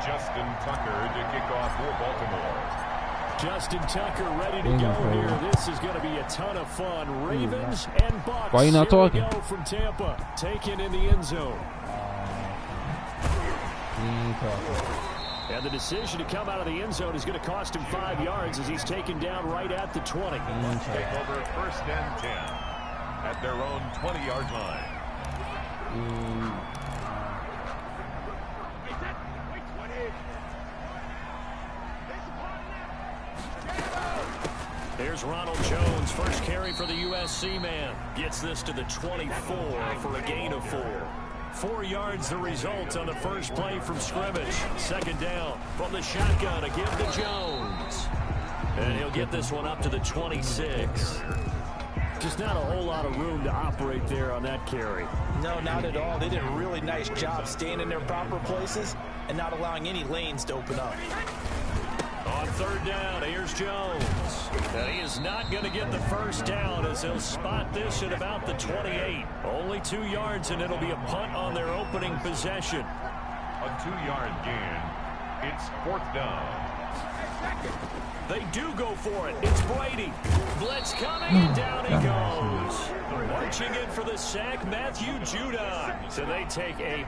Justin Tucker to kick off for Baltimore. Justin Tucker ready to go here. This is going to be a ton of fun. Ravens and Bucks. Why are you not talking? Here we go from Tampa. Taken in the end zone. And the decision to come out of the end zone is going to cost him 5 yards as he's taken down right at the 20. Take over 1st and 10 at their own 20-yard line. Here's Ronald Jones, first carry for the USC man. Gets this to the 24 for a gain of 4. 4 yards the result on the first play from scrimmage. 2nd down from the shotgun to give to Jones. And he'll get this one up to the 26. Just not a whole lot of room to operate there on that carry. No, not at all. They did a really nice job staying in their proper places and not allowing any lanes to open up. On 3rd down, here's Jones. And he is not going to get the first down as he'll spot this at about the 28. Only 2 yards, and it'll be a punt on their opening possession. A 2-yard gain. It's 4th down. They do go for it. It's Brady. Blitz coming, and down he goes. Marching in for the sack, Matthew Judon. So they take a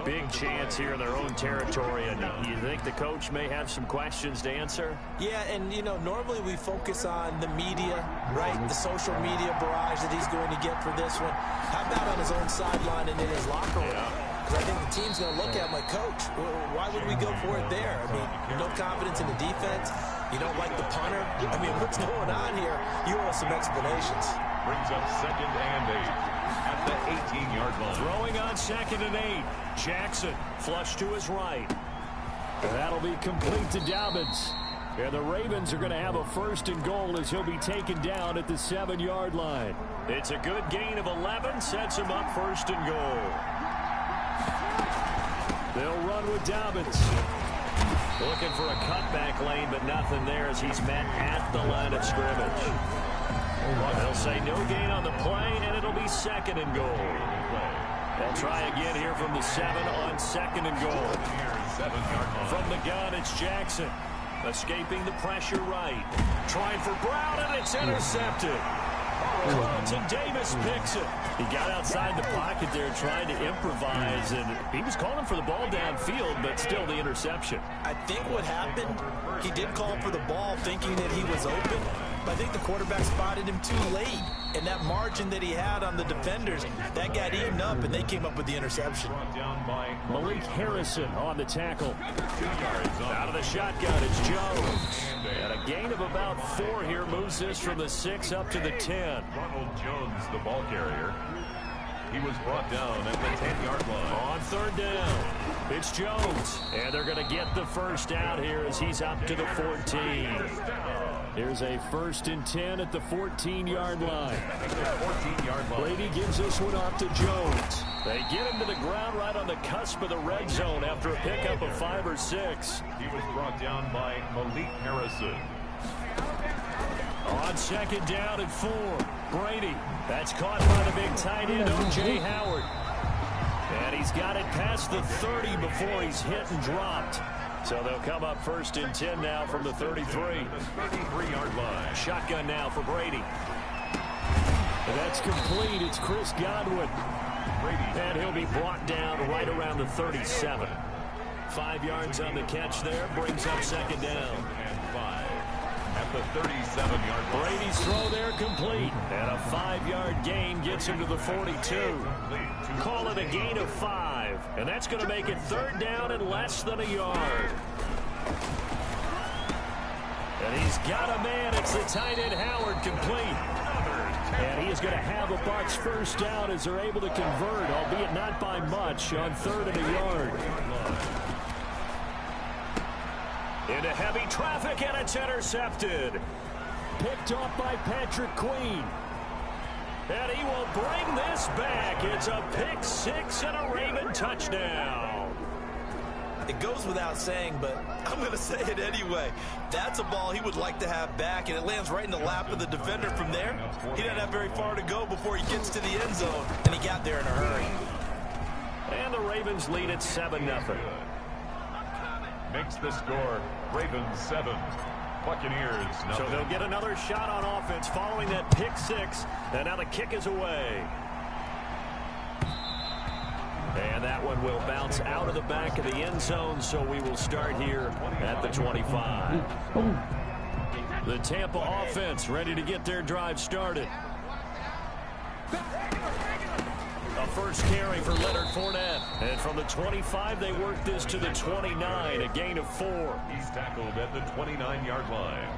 big chance here in their own territory. And you think the coach may have some questions to answer? Yeah, and, you know, normally we focus on the media, right? The social media barrage that he's going to get for this one. How about on his own sideline and in his locker room? Because I think the team's going to look at him like, Coach, why would we go for it there? I mean, no confidence in the defense. You don't like the punter. I mean, what's going on here? You owe us some explanations. Brings up 2nd and 8 at the 18-yard line. Throwing on 2nd and 8. Jackson flush to his right. That'll be complete to Dobbins. And the Ravens are going to have a 1st and goal as he'll be taken down at the 7-yard line. It's a good gain of 11. Sets him up 1st and goal. They'll run with Dobbins. Looking for a cutback lane, but nothing there as he's met at the line of scrimmage. They'll say no gain on the play, and it'll be 2nd and goal. They'll try again here from the 7 on 2nd and goal. From the gun, it's Jackson. Escaping the pressure right. Trying for Brown, and it's intercepted. Carlton Davis picks it. He got outside the pocket there trying to improvise, and he was calling for the ball downfield, but still the interception. I think what happened, he did call for the ball thinking that he was open, but I think the quarterback spotted him too late. And that margin that he had on the defenders, that got eaten up, and they came up with the interception. Malik Harrison on the tackle. 2 yards out of the shotgun, it's Jones. And a gain of about 4 here moves this from the 6 up to the 10. Ronald Jones, the ball carrier. He was brought down at the 10-yard line. On 3rd down, it's Jones. And they're going to get the first out here as he's up to the 14. Here's a 1st and 10 at the 14-yard line. Brady gives this one off to Jones. They get him to the ground right on the cusp of the red zone after a pickup of 5 or 6. He was brought down by Malik Harrison. On 2nd down and 4, Brady. That's caught by the big tight end, O.J. Howard. And he's got it past the 30 before he's hit and dropped. So they'll come up 1st and 10 now from the 33. The 33-yard line. Shotgun now for Brady. That's complete. It's Chris Godwin. And he'll be brought down right around the 37. 5 yards on the catch there. Brings up 2nd down. And 5 at the 37-yard line. Brady's throw there complete. And a 5-yard gain gets him to the 42. Call it a gain of 5. And that's going to make it 3rd down and less than a yard. And he's got a man. It's the tight end Howard complete. And he is going to have a Bucs first down as they're able to convert, albeit not by much, on 3rd and a yard. Into heavy traffic, and it's intercepted. Picked off by Patrick Queen. And he will bring this back. It's a pick 6 and a Raven touchdown. It goes without saying, but I'm going to say it anyway. That's a ball he would like to have back, and it lands right in the lap of the defender from there. He doesn't have very far to go before he gets to the end zone, and he got there in a hurry. And the Ravens lead at 7-0. Makes the score Ravens 7, Buccaneers nothing. So they'll get another shot on offense following that pick six. And now the kick is away. And that one will bounce out of the back of the end zone, so we will start here at the 25. The Tampa offense ready to get their drive started. A first carry for Leonard Fournette. And from the 25, they work this to the 29, a gain of 4. He's tackled at the 29-yard line.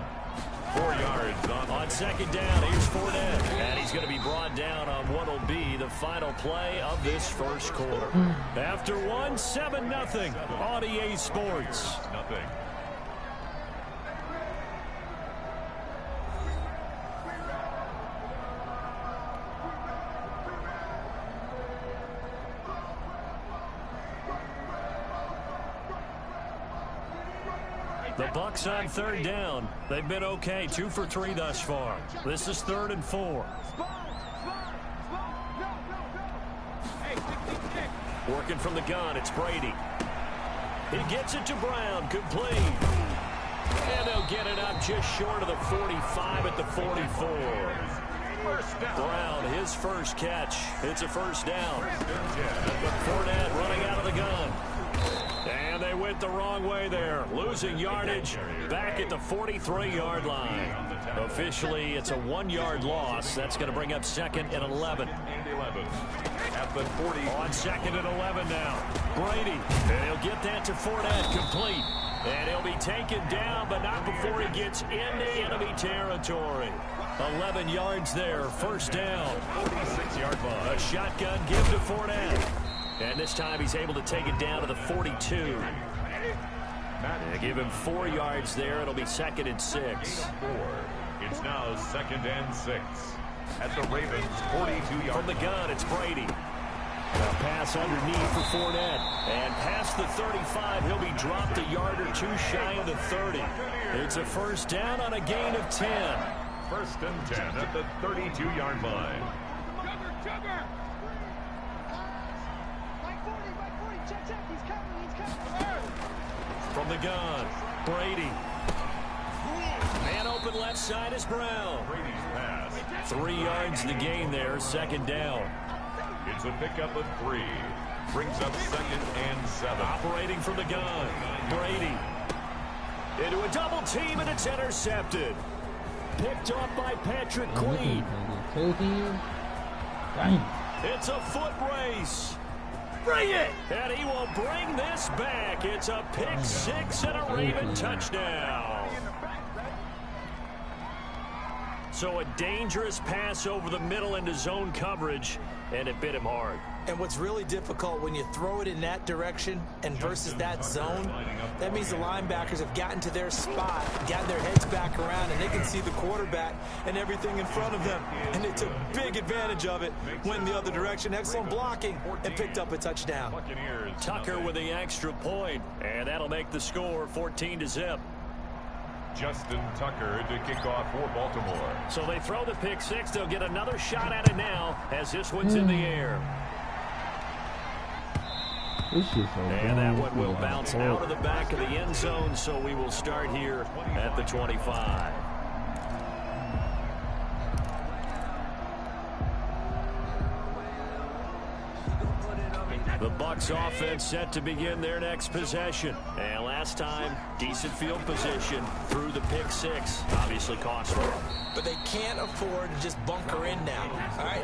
4 yards on second down. Here's Fournette. And he's going to be brought down on what will be the final play of this first quarter. After one, 7-0 on EA Sports. Nothing. The Bucs on third down. They've been okay, 2 for 3 thus far. This is 3rd and 4. Working from the gun, it's Brady. He gets it to Brown, complete. And they'll get it up just short of the 45 at the 44. Brown, his first catch. It's a first down. Fournette running out of the gun. And they went the wrong way there, losing yardage back at the 43-yard line. Officially, it's a 1-yard loss. That's going to bring up 2nd and 11. At the 40. On 2nd and 11 now. Brady, and he'll get that to Fournette, complete. And he'll be taken down, but not before he gets into enemy territory. 11 yards there, first down. 46-yard line. A shotgun give to Fournette. And this time he's able to take it down to the 42. They give him 4 yards there. It'll be 2nd and 6. It's now 2nd and 6. At the Ravens' 42-yard. From the gun, it's Brady. A pass underneath for Fournette. And past the 35, he'll be dropped a yard or 2 shy of the 30. It's a first down on a gain of 10. 1st and 10 at the 32-yard line. From the gun, Brady. Man open left side is Brown. Brady's pass. 3 yards to gain there, 2nd down. It's a pickup of 3. Brings up 2nd and 7. Operating from the gun, Brady. Into a double team, and it's intercepted. Picked off by Patrick Queen. It's a foot race. Bring it! And he will bring this back. It's a pick 6 and a Raven touchdown. So a dangerous pass over the middle into zone coverage, and it bit him hard. And what's really difficult when you throw it in that direction and versus that zone, that means the linebackers have gotten to their spot, gotten their heads back around, and they can see the quarterback and everything in front of them. And they took big advantage of it, went the other direction, excellent blocking, and picked up a touchdown. Tucker with the extra point, and that'll make the score 14-0. Justin Tucker to kick off for Baltimore. So they throw the pick 6. They'll get another shot at it now as this one's in the air. And that one will bounce out of the back of the end zone, so we will start here at the 25. The Bucs offense set to begin their next possession. And last time, decent field position through the pick 6. Obviously costly. But they can't afford to just bunker in now. All right,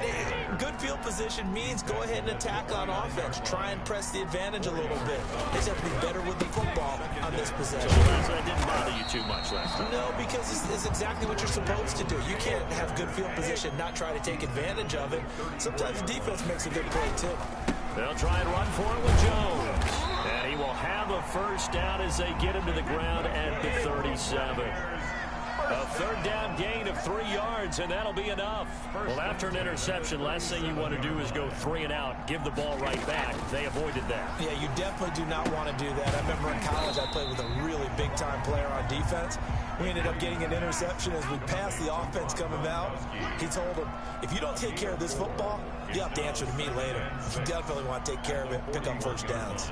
good field position means go ahead and attack on offense. Try and press the advantage a little bit. They just have to be better with the football on this possession. So that didn't bother you too much last time? No, because it's exactly what you're supposed to do. You can't have good field position, not try to take advantage of it. Sometimes the defense makes a good play, too. They'll try and run for it with Jones. And he will have a first down as they get him to the ground at the 37. A third down gain of 3 yards, and that'll be enough. Well, after an interception, last thing you want to do is go 3 and out, give the ball right back. They avoided that. Yeah, you definitely do not want to do that. I remember in college I played with a really big-time player on defense. We ended up getting an interception as we passed the offense coming out. He told him, if you don't take care of this football, You'll have to answer to me later. You definitely want to take care of it, pick up first downs.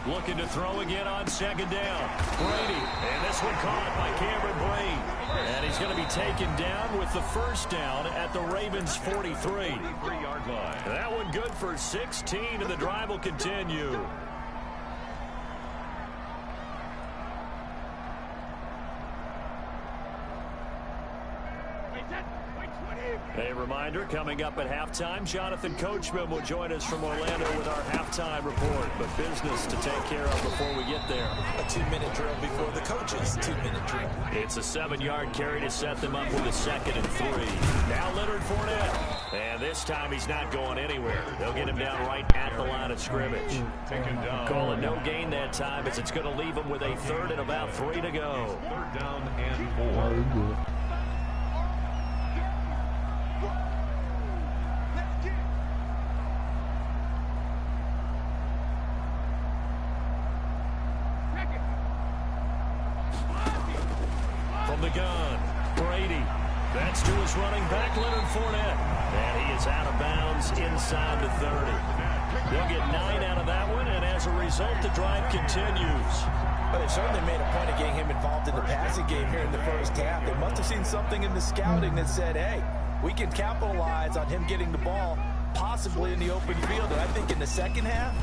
Looking to throw again on second down. Brady, and this one caught by Cameron Brate. And he's going to be taken down with the first down at the Ravens' 43. 43-yard line. That one good for 16, and the drive will continue. A reminder, coming up at halftime, Jonathan Coachman will join us from Orlando with our halftime report. But business to take care of before we get there. A 2-minute drill before the coaches' 2-minute drill. It's a 7-yard carry to set them up with a 2nd and 3. Now Leonard Fournette. And this time he's not going anywhere. They'll get him down right at the line of scrimmage. Taken down. Call it no gain that time as it's going to leave him with a 3rd and about 3 to go. 3rd down and 4. From the gun, Brady. That's to his running back, Leonard Fournette. And he is out of bounds inside the 30. They'll get 9 out of that one, and as a result, the drive continues. But they certainly made a point of getting him involved in the passing game here in the first half. They must have seen something in the scouting that said, hey, we can capitalize on him getting the ball possibly in the open field. And I think in the second half,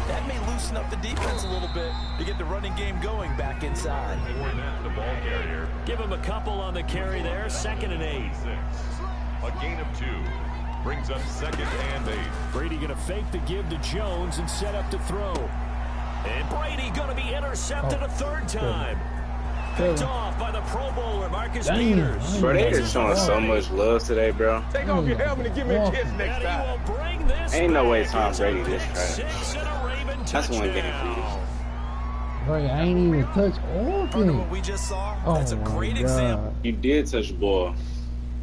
that may loosen up the defense a little bit to get the running game going back inside. Fournette, the ball carrier. Give him a couple on the carry there, 2nd and 8. A gain of 2. Brings up 2nd and 8. Brady going to fake the give to Jones and set up to throw. And Brady going to be intercepted a 3rd time. Picked off by the Pro Bowler, Marcus Peters. Bro, they just showing so much love today, bro. Take off your helmet and give me a kiss next time. Ain't no way Tom Brady this trash. That's one game for you. Bro, I ain't even touch What offense. we just saw, Oh that's a my great God. example. You did touch the ball.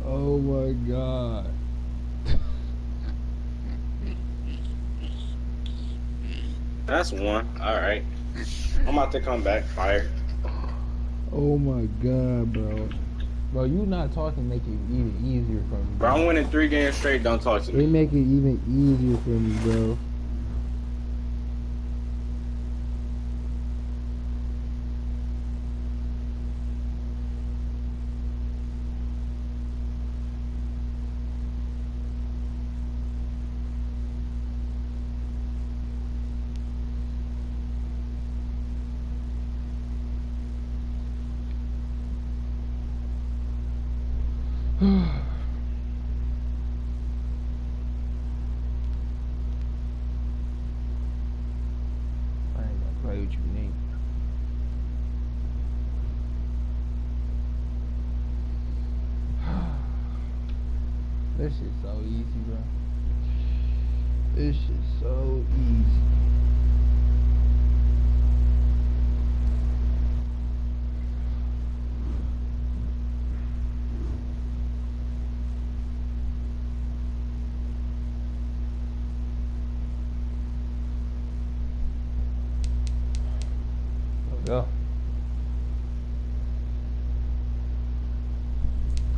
Oh my God. That's one. All right. I'm about to come back. Fire. Oh my God, bro. Bro, you not talking make it even easier for me, Bro, bro. I'm winning 3 games straight. Don't talk to They me. make it even easier for me, bro. I ain't gonna play with you, Nate. This shit's so easy, bro. This shit's so easy. Go.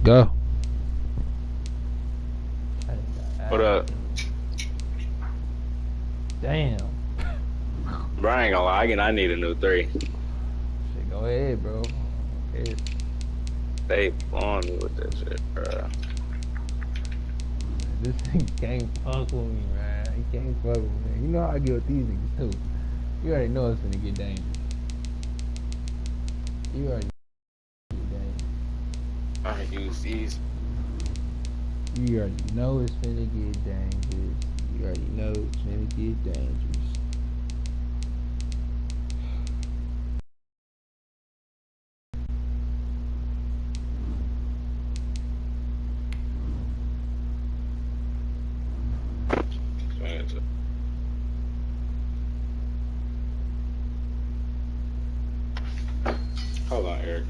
Go. What up? Damn. Bro, I ain't gonna lie. I need a new 3. Shit, go ahead, bro. Okay. They blowing me with that shit, bro. This thing can't fuck with me, man. He can't fuck with me. You know how I get with these niggas, too. You already know it's gonna get dangerous. You already I use these. You already know it's finna get dangerous. You already know it's finna get dangerous. Hold on, Eric.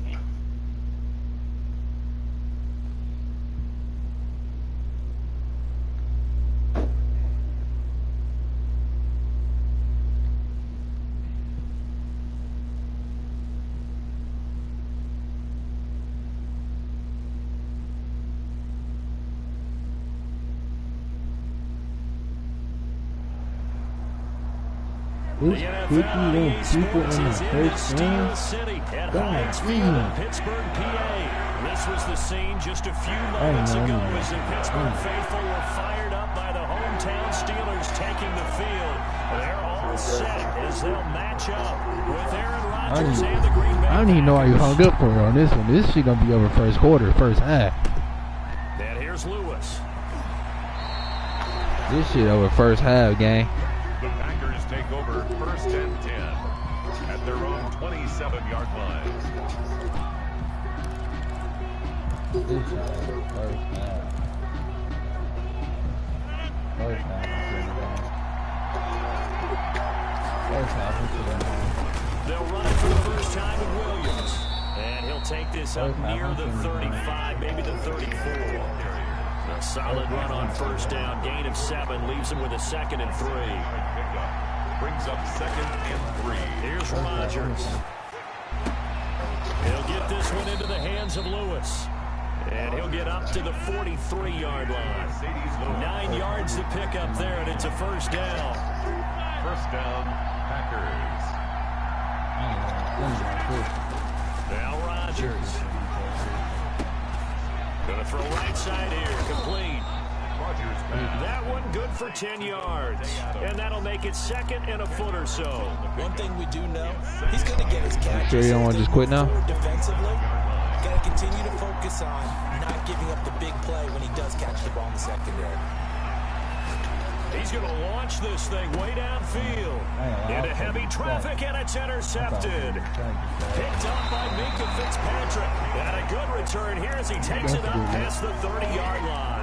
It's The 51 NFL people in the is in first Steel round. City at God Heinz Field in damn. Pittsburgh, PA. This was the scene just a few I moments know, ago I know. as the Pittsburgh faithful were fired up by the hometown Steelers taking the field. They're all set as they'll match up with Aaron Rodgers and the Green Bay I don't even know why you Packers. hung up for on this one. This shit gonna be over first quarter, first half. And here's Lewis. This shit over first half, gang. The Packers take over first and 10 at their own 27-yard line. This shit over first half. First half. First half. They'll run it for the first time with Williams. And he'll take this up near the 35, maybe the 34. A solid run on first down. Gain of 7 leaves him with a 2nd and 3. Brings up 2nd and 3. Here's Rodgers. He'll get this one into the hands of Lewis. And he'll get up to the 43-yard line. 9 yards to pick up there, and it's a first down. First down, Packers. Now Rodgers. Gonna throw right side here, complete. Rodgers pass. That one good for 10 yards. And that'll make it 2nd and a foot or so. One thing we do know, he's going to get his catches. Sure you don't want to just quit now? Defensively, got to continue to focus on not giving up the big play when he does catch the ball in the secondary. He's going to launch this thing way downfield. Into heavy traffic, and it's intercepted. Picked up by Minka Fitzpatrick. And a good return here as he takes it up past the 30-yard line.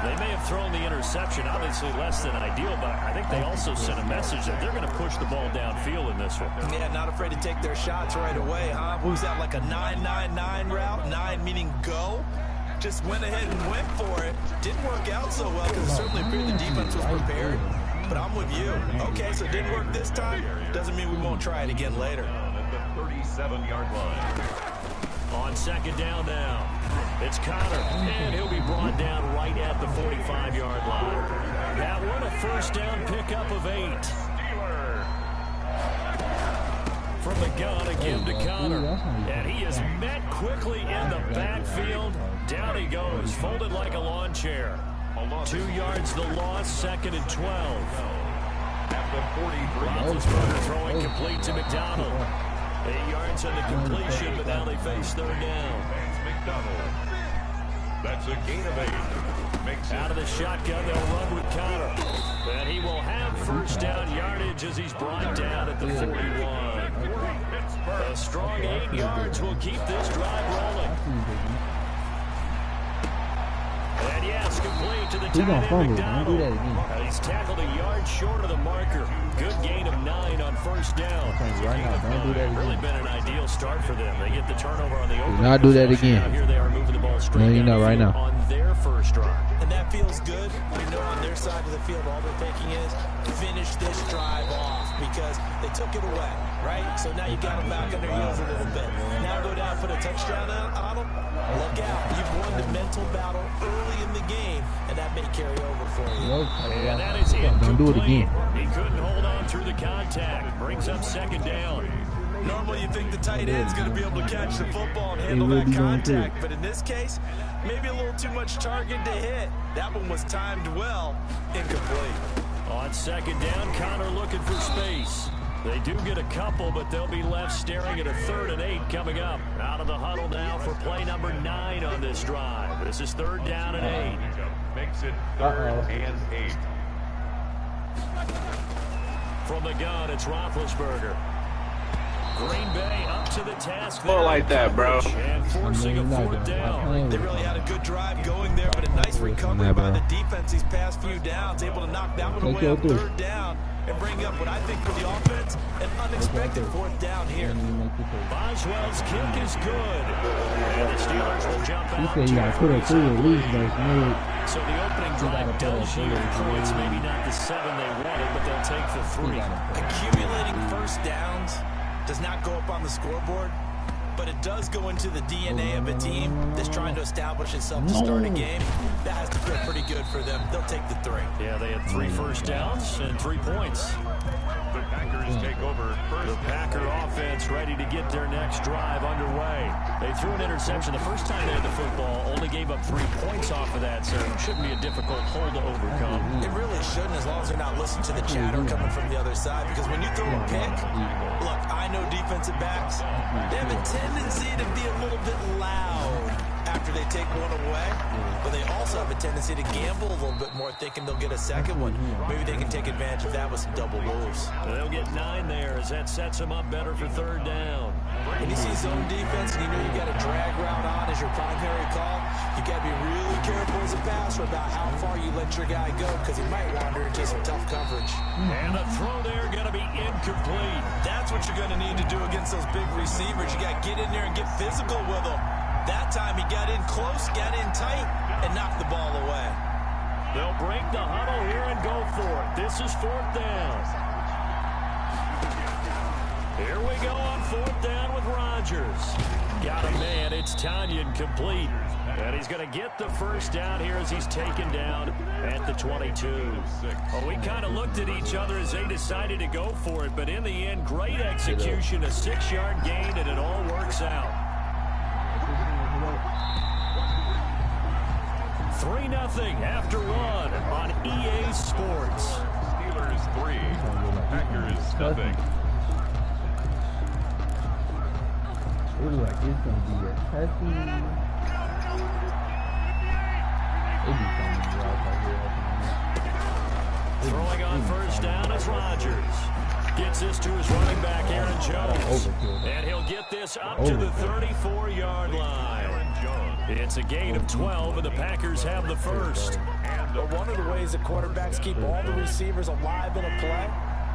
They may have thrown the interception, obviously less than ideal, but I think they also sent a message that they're going to push the ball downfield in this one. Yeah, not afraid to take their shots right away, huh? What was that, like a 9-9-9 route? 9 meaning go? Just went ahead and went for it. Didn't work out so well because it certainly appeared the defense was prepared. But I'm with you. Okay, so it didn't work this time. Doesn't mean we won't try it again later. At the 37-yard line. On second down now, it's Connor, and he'll be brought down right at the 45-yard line. That one, a first down pickup of 8. From the gun again to Connor, and he is met quickly in the backfield. Down he goes, folded like a lawn chair. 2 yards the loss, 2nd and 12. At the 43. Roethlisberger throwing complete to McDonald. 8 yards on the completion, but now they face third down. McDonald. That's a gain of 8. Makes Out of the shotgun, they'll run with Connor. And he will have first down yardage as he's brought down at the 41. A strong 8 yards will keep this drive rolling. And yes, complete to the tight end McDonald. He's tackled a yard short of the marker. Good gain of 9 on first down. Really been an ideal start for them. They get the turnover on the opening. Do not do that again. Here they are moving the ball straight No, you know, right now. on their first drive. And that feels good. We know on their side of the field, all they're thinking is finish this drive off because they took it away, right? So now you got them back on their heels a little bit. Now go down, put a touchdown on them. Look out. You've won the mental battle early in the game, and that may carry over for you. And that is incomplete. Don't do it again. He couldn't hold on through the contact. Brings up second down. Normally you think the tight end's going to be able to catch the football and handle that contact, but in this case, maybe a little too much target to hit. That one was timed well. Incomplete. On second down, Connor looking for space. They do get a couple, but they'll be left staring at a 3rd and 8 coming up. Out of the huddle now for play number 9 on this drive. This is 3rd down and 8. Makes it 3rd and 8. From the gun, it's Roethlisberger. Green Bay up to the task. More like that, bro. And forcing a 4th down. They really had a good drive going there, but a nice recovery by the defense these past few downs. Able to knock that one away on 3rd down and bring up what I think for the offense, an unexpected 4th down here. Boswell's kick is good. And the Steelers will jump out. He said you gotta put it through at least, but So the opening drive does yield points. Maybe not the 7 they wanted, but they'll take the 3. Accumulating first downs does not go up on the scoreboard, but it does go into the DNA of a team that's trying to establish itself to start a game. That has to feel pretty good for them. They'll take the 3. Yeah, they had 3 first downs and 3 points. The Packers take over first. The Packer offense ready to get their next drive underway. They threw an interception the first time they had the football, only gave up 3 points off of that, so it shouldn't be a difficult hole to overcome. It really shouldn't, as long as they're not listening to the chatter coming from the other side, because when you throw a pick, look, I know defensive backs, they have a tendency to be a little bit loud after they take one away, but they also have a tendency to gamble a little bit more, thinking they'll get a second one. Maybe they can take advantage of that with some double moves. They'll get 9 there as that sets them up better for 3rd down. When you see zone defense and you know you got a drag route on as your primary call, you got to be really careful as a passer about how far you let your guy go, because he might wander into some tough coverage. And a throw there going to be incomplete. That's what you're going to need to do against those big receivers. You got to get in there and get physical with them. That time he got in close, got in tight, and knocked the ball away. They'll break the huddle here and go for it. This is 4th down. Here we go on 4th down with Rodgers. Got a man. It's Tanyan complete. And he's going to get the first down here as he's taken down at the 22. Well, we kind of looked at each other as they decided to go for it, but in the end, great execution, a 6-yard gain, and it all works out. 3-0 after 1 on EA Sports. Steelers 3, Packers nothing. It looks like it's gonna be a hefty. Throwing on first down is Rodgers. Gets this to his running back, Aaron Jones. And he'll get this up to the 34-yard line. It's a gain of 12, and the Packers have the first. But one of the ways that quarterbacks keep all the receivers alive in a play,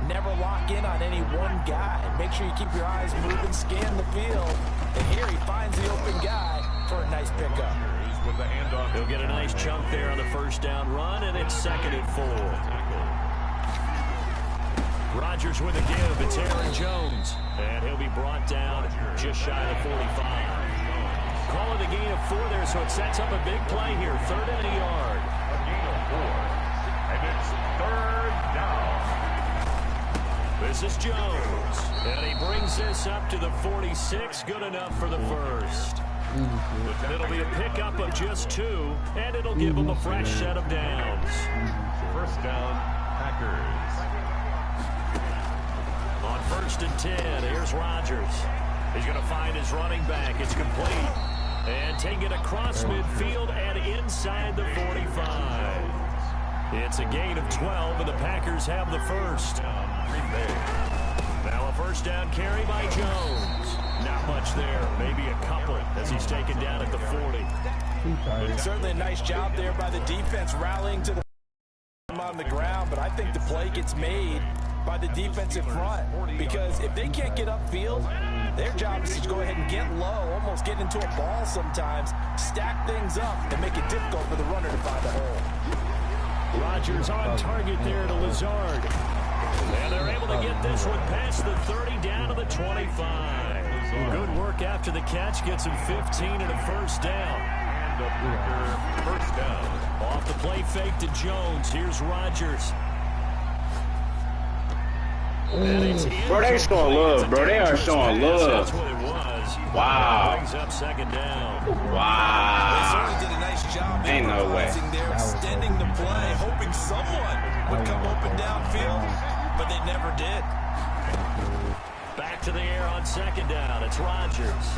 never lock in on any one guy. Make sure you keep your eyes moving, scan the field. And here he finds the open guy for a nice pickup. He'll get a nice chunk there on the first down run, and it's 2nd and 4. Rodgers with a give. It's Aaron Jones. And he'll be brought down just shy of 45. Call it a gain of 4 there, so it sets up a big play here. 3rd and a yard. A gain of 4. And it's 3rd down. This is Jones. And he brings this up to the 46. Good enough for the first. It'll be a pickup of just 2, and it'll give them a fresh set of downs. First down, Packers. On 1st and 10, here's Rodgers. He's going to find his running back. It's complete. And take it across midfield and inside the 45. It's a gain of 12, and the Packers have the first. Now a first down carry by Jones. Not much there, maybe a couple as he's taken down at the 40. Certainly a nice job there by the defense rallying to the on the ground, but I think the play gets made by the defensive front, because if they can't get upfield, their job is to go ahead and get low, almost get into a ball sometimes, stack things up, and make it difficult for the runner to find a hole. Rodgers on target there to Lazard. And they're able to get this one past the 30 down to the 25. Good work after the catch, gets him 15 and a first down. And a first down. Off the play fake to Jones. Here's Rodgers. Bro, they showing love, bro. They are showing love. That's what it was. Wow. Brings up 2nd down. Wow. They certainly did a nice job Ain't no way. there, extending the play, hoping someone would come open downfield, but they never did. Back to the air on 2nd down. It's Rodgers.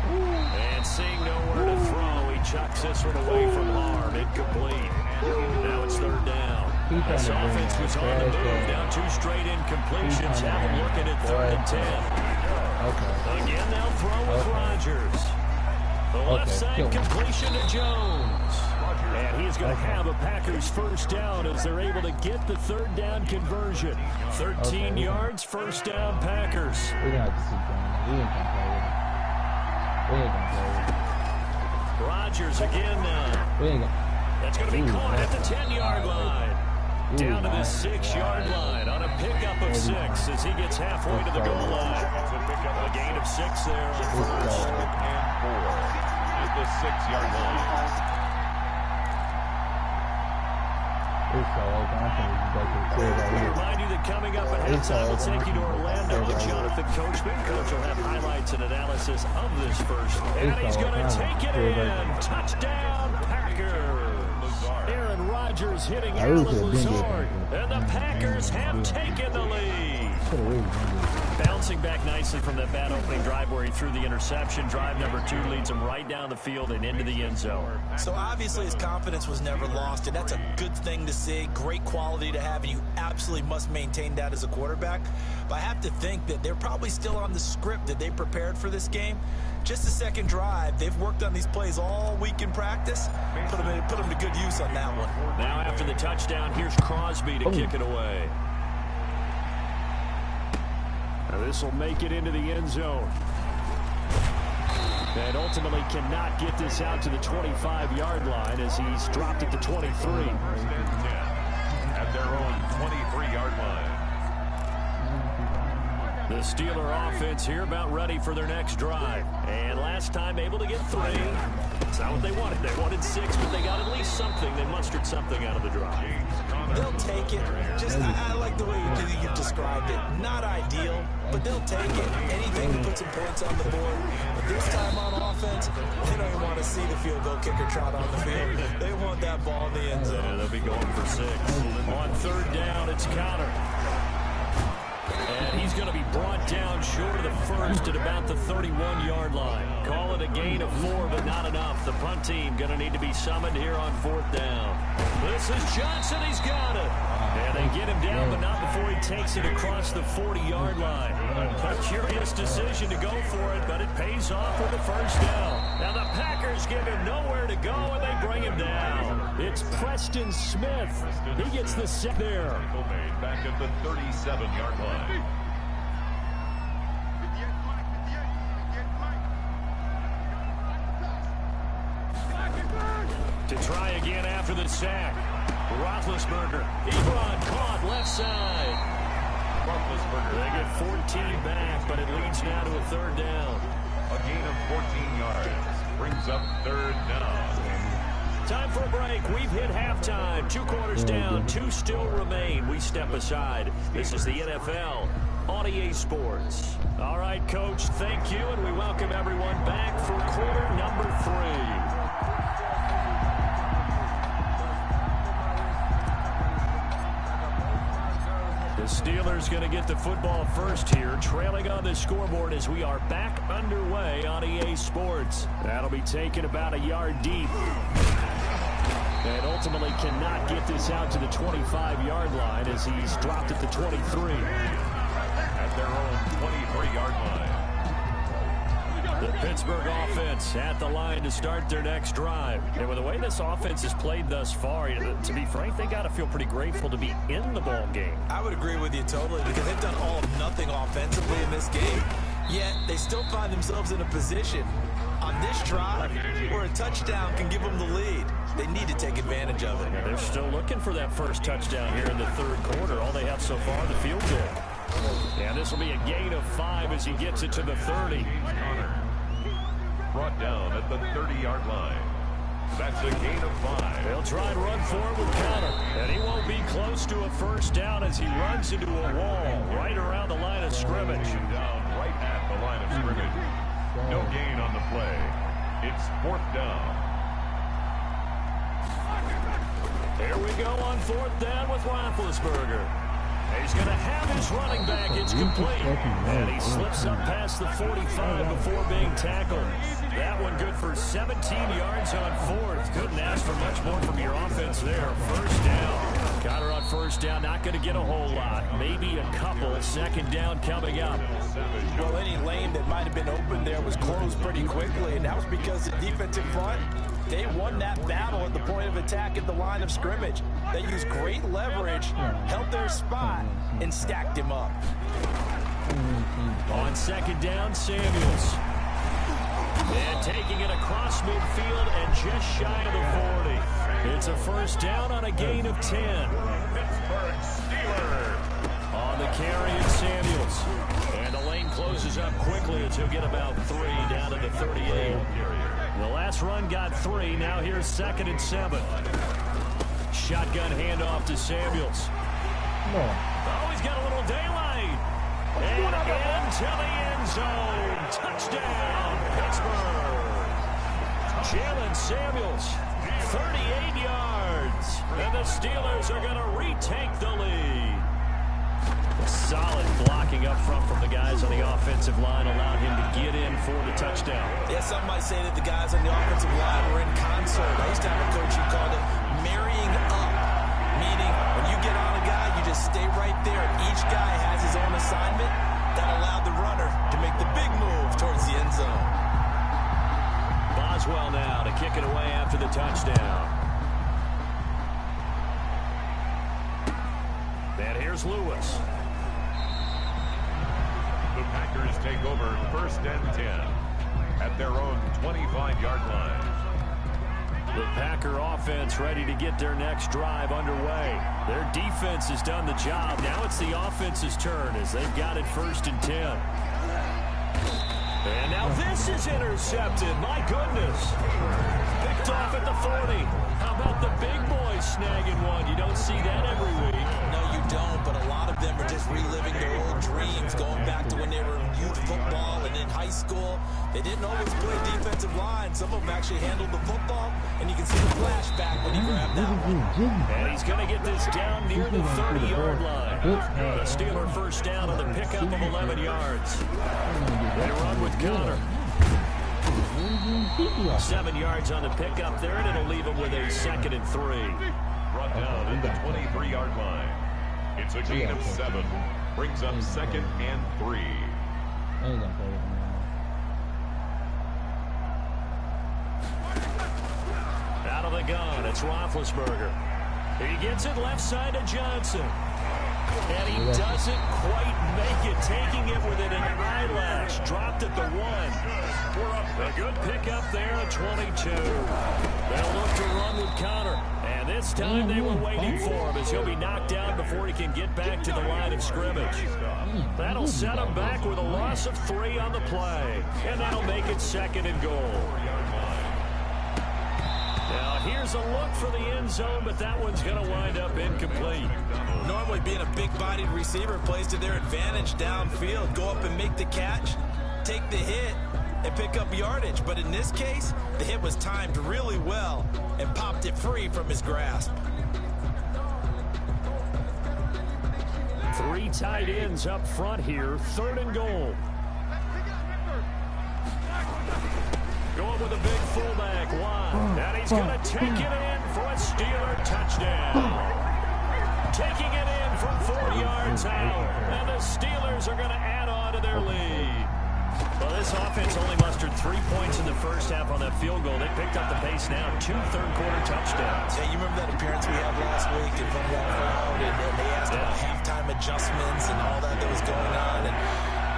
And seeing nowhere to throw, he chucks this one away from harm. Incomplete. Now it's 3rd down. This offense was on the move. Now 2 straight incompletions. Have them looking at 3rd and 10. Again, they'll throw with Rodgers. The left side completion to Jones. And he's going to have a Packers first down as they're able to get the 3rd down conversion. 13 yards, first down Packers. We're going to have to keep going. We ain't going to play with it. We ain't going to play with it. Rodgers again now. We ain't going to. That's going to be caught at the 10-yard line. Down to the 6-yard line on a pickup of 6 as he gets halfway to the goal line. A gain of 6 there on first. And 4 at the 6-yard line. Remind you that coming up at halftime, we'll take you to Orlando with Jonathan Coachman. Coach will have highlights and analysis of this first. And he's going to take it in. Touchdown, Packers. Aaron Rodgers hitting Alan Lazard. And the Packers have taken the lead. Bouncing back nicely from that bad opening drive where he threw the interception. Drive number 2 leads him right down the field and into the end zone. So obviously his confidence was never lost, and that's a good thing to see. Great quality to have, and you absolutely must maintain that as a quarterback. But I have to think that they're probably still on the script that they prepared for this game. Just the second drive, they've worked on these plays all week in practice. Put them to good use on that one. Now after the touchdown, here's Crosby to kick it away. Now this will make it into the end zone. And ultimately cannot get this out to the 25-yard line as he's dropped it to 23. First and 10 at their own 23-yard line. The Steeler offense here about ready for their next drive. And last time able to get 3. It's not what they wanted. They wanted 6, but they got at least something. They mustered something out of the drive. They'll take it. Just I like the way you've described it. Not ideal, but they'll take it. Anything to put some points on the board. But this time on offense, they don't even want to see the field goal kicker trot on the field. They want that ball in the end zone. Yeah, they'll be going for 6. On third down, it's Connor. And he's going to be brought down short of the first at about the 31-yard line. Call it a gain of 4, but not enough. The punt team going to need to be summoned here on 4th down. This is Johnson. He's got it. And they get him down, but not before he takes it across the 40-yard line. A curious decision to go for it, but it pays off with the first down. Now the Packers give him nowhere to go, and they bring him down. It's Preston Smith. He gets the sack there. Back at the 37-yard line. To try again after the sack. Roethlisberger. Ebron caught left side. Roethlisberger. They get 14 back, but it leads now to a 3rd down. A gain of 14 yards. Brings up 3rd down. Time for a break. We've hit halftime. 2 quarters down. 2 still remain. We step aside. This is the NFL on EA Sports. All right, Coach, thank you, and we welcome everyone back for quarter number 3. The Steelers going to get the football first here, trailing on the scoreboard as we are back underway on EA Sports. That'll be taken about a yard deep. And ultimately cannot get this out to the 25-yard line as he's dropped it to 23. At their own 23-yard line. The Pittsburgh offense at the line to start their next drive. And with the way this offense has played thus far, to be frank, they got to feel pretty grateful to be in the ball game. I would agree with you totally because they've done all of nothing offensively in this game. Yet they still find themselves in a position on this drive where a touchdown can give them the lead. They need to take advantage of it. They're still looking for that first touchdown here in the 3rd quarter. All they have so far, the field goal. And this will be a gain of 5 as he gets it to the 30. Brought down at the 30-yard line. That's a gain of 5. They'll try and run forward with Connor. And he won't be close to a first down as he runs into a wall right around the line of scrimmage. Down right at the line of scrimmage. No gain on the play. It's 4th down. Here we go on 4th down with Roethlisberger. He's going to have his running back. It's complete. And he slips up past the 45 before being tackled. That one good for 17 yards on 4th. Couldn't ask for much more from your offense there. First down. Connor on first down. Not going to get a whole lot. Maybe a couple. 2nd down coming up. Well, any lane that might have been open there was closed pretty quickly, and that was because the defensive front, they won that battle at the point of attack at the line of scrimmage. They used great leverage, held their spot, and stacked him up. On 2nd down, Samuels. And taking it across midfield and just shy of the 40. It's a first down on a gain of 10. quickly as he'll get about 3 down to the 38. The last run got 3. Now here's 2nd and 7. Shotgun handoff to Samuels. Oh, he's got a little daylight. And into the end zone. Touchdown, Pittsburgh. Jalen Samuels, 38 yards. And the Steelers are going to retake the lead. Solid blocking up front from the guys on the offensive line allowed him to get in for the touchdown. Yeah, some might say that the guys on the offensive line were in concert. I used to have a coach who called it marrying up, meaning when you get on a guy, you just stay right there. Each guy has his own assignment that allowed the runner to make the big move towards the end zone. Boswell now to kick it away after the touchdown. And here's Lewis. The Packers take over 1st and 10 at their own 25-yard line. The Packer offense ready to get their next drive underway. Their defense has done the job. Now it's the offense's turn as they've got it 1st and 10. And now this is intercepted. My goodness. Picked off at the 40. How about the big boys snagging one? You don't see that every week. No, you don't, but a lot of them are just reliving their old dreams, going back to when they were in youth football and in high school. They didn't always play defensive line. Some of them actually handled the football, and you can see the flashback when he grabbed that one. And he's going to get this down near the 30-yard line. The Steeler first down on the pickup of 11 yards. They run with Connor. 7 yards on the pickup there, and it'll leave him with a 2nd and 3. Brought down at the 23-yard line. It's a gain of 7. Brings up 2nd and 3. Out of the gun, it's Roethlisberger. He gets it left side to Johnson. And he doesn't quite make it, taking it within an eyelash. Dropped at the 1. A good pickup there at 22. They'll look to run with Connor. And this time they were waiting for him as he'll be knocked down before he can get back to the line of scrimmage. That'll set him back with a loss of 3 on the play. And that'll make it 2nd and goal. Now here's a look for the end zone, but that one's going to wind up incomplete. Normally being a big-bodied receiver plays to their advantage downfield. Go up and make the catch, take the hit, and pick up yardage. But in this case, the hit was timed really well and popped it free from his grasp. 3 tight ends up front here, 3rd and goal. Going with a big fullback, Watt. And he's going to take it in for a Steeler touchdown. Taking it in from 4 yards out. And the Steelers are going to add on to their lead. Well, this offense only mustered 3 points in the first half on that field goal. They picked up the pace now, 2 third-quarter touchdowns. Yeah, you remember that appearance we had last week in front of that crowd, and they asked about halftime adjustments and all that was going on. And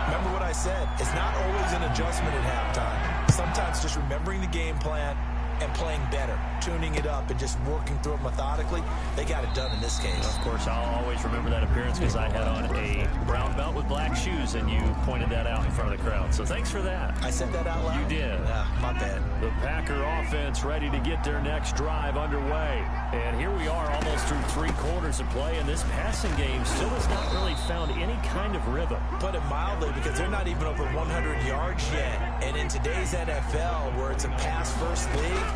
remember what I said, it's not always an adjustment at halftime. Sometimes just remembering the game plan and playing better, tuning it up and just working through it methodically. They got it done in this case. Of course, I'll always remember that appearance because I had on a brown belt with black shoes, and you pointed that out in front of the crowd. So thanks for that. I said that out loud? You did. My bad. The Packer offense ready to get their next drive underway. And here we are almost through 3 quarters of play, and this passing game still has not really found any kind of rhythm. Put it mildly, because they're not even over 100 yards yet. And in today's NFL, where it's a pass-first league,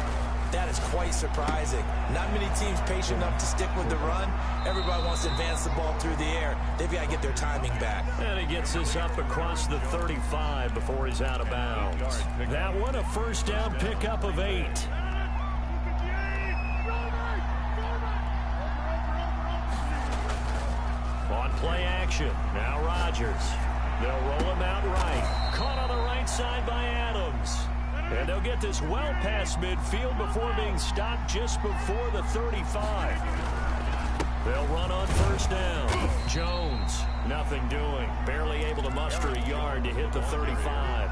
that is quite surprising. Not many teams patient enough to stick with the run. Everybody wants to advance the ball through the air. They've got to get their timing back. And he gets this up across the 35 before he's out of bounds. That one a first down pickup of 8. On play action, now Rodgers. They'll roll him out right. Caught on the right side by Adams. And they'll get this well past midfield before being stopped just before the 35. They'll run on first down. Jones, nothing doing. Barely able to muster a yard to hit the 35.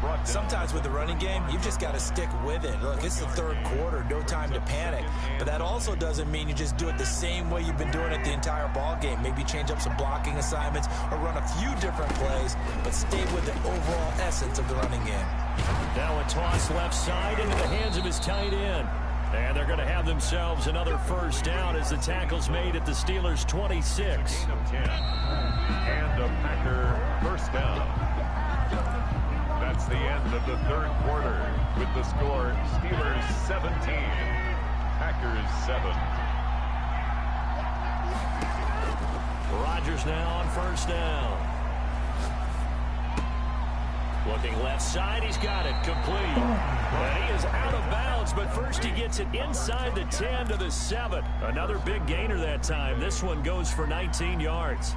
brought down. Sometimes with the running game, you've just got to stick with it. Look, it's the third quarter, no time to panic. But that also doesn't mean you just do it the same way you've been doing it the entire ball game. Maybe change up some blocking assignments or run a few different plays, but stay with the overall essence of the running game. Now a toss left side into the hands of his tight end. And they're going to have themselves another first down as the tackle's made at the Steelers' 26. Gain of 10. And a Packer first down. That's the end of the third quarter with the score Steelers 17, Packers 7. Rodgers now on first down. Looking left side, he's got it complete. And he is out of bounds, but first he gets it inside the 10 to the 7. Another big gainer that time. This one goes for 19 yards.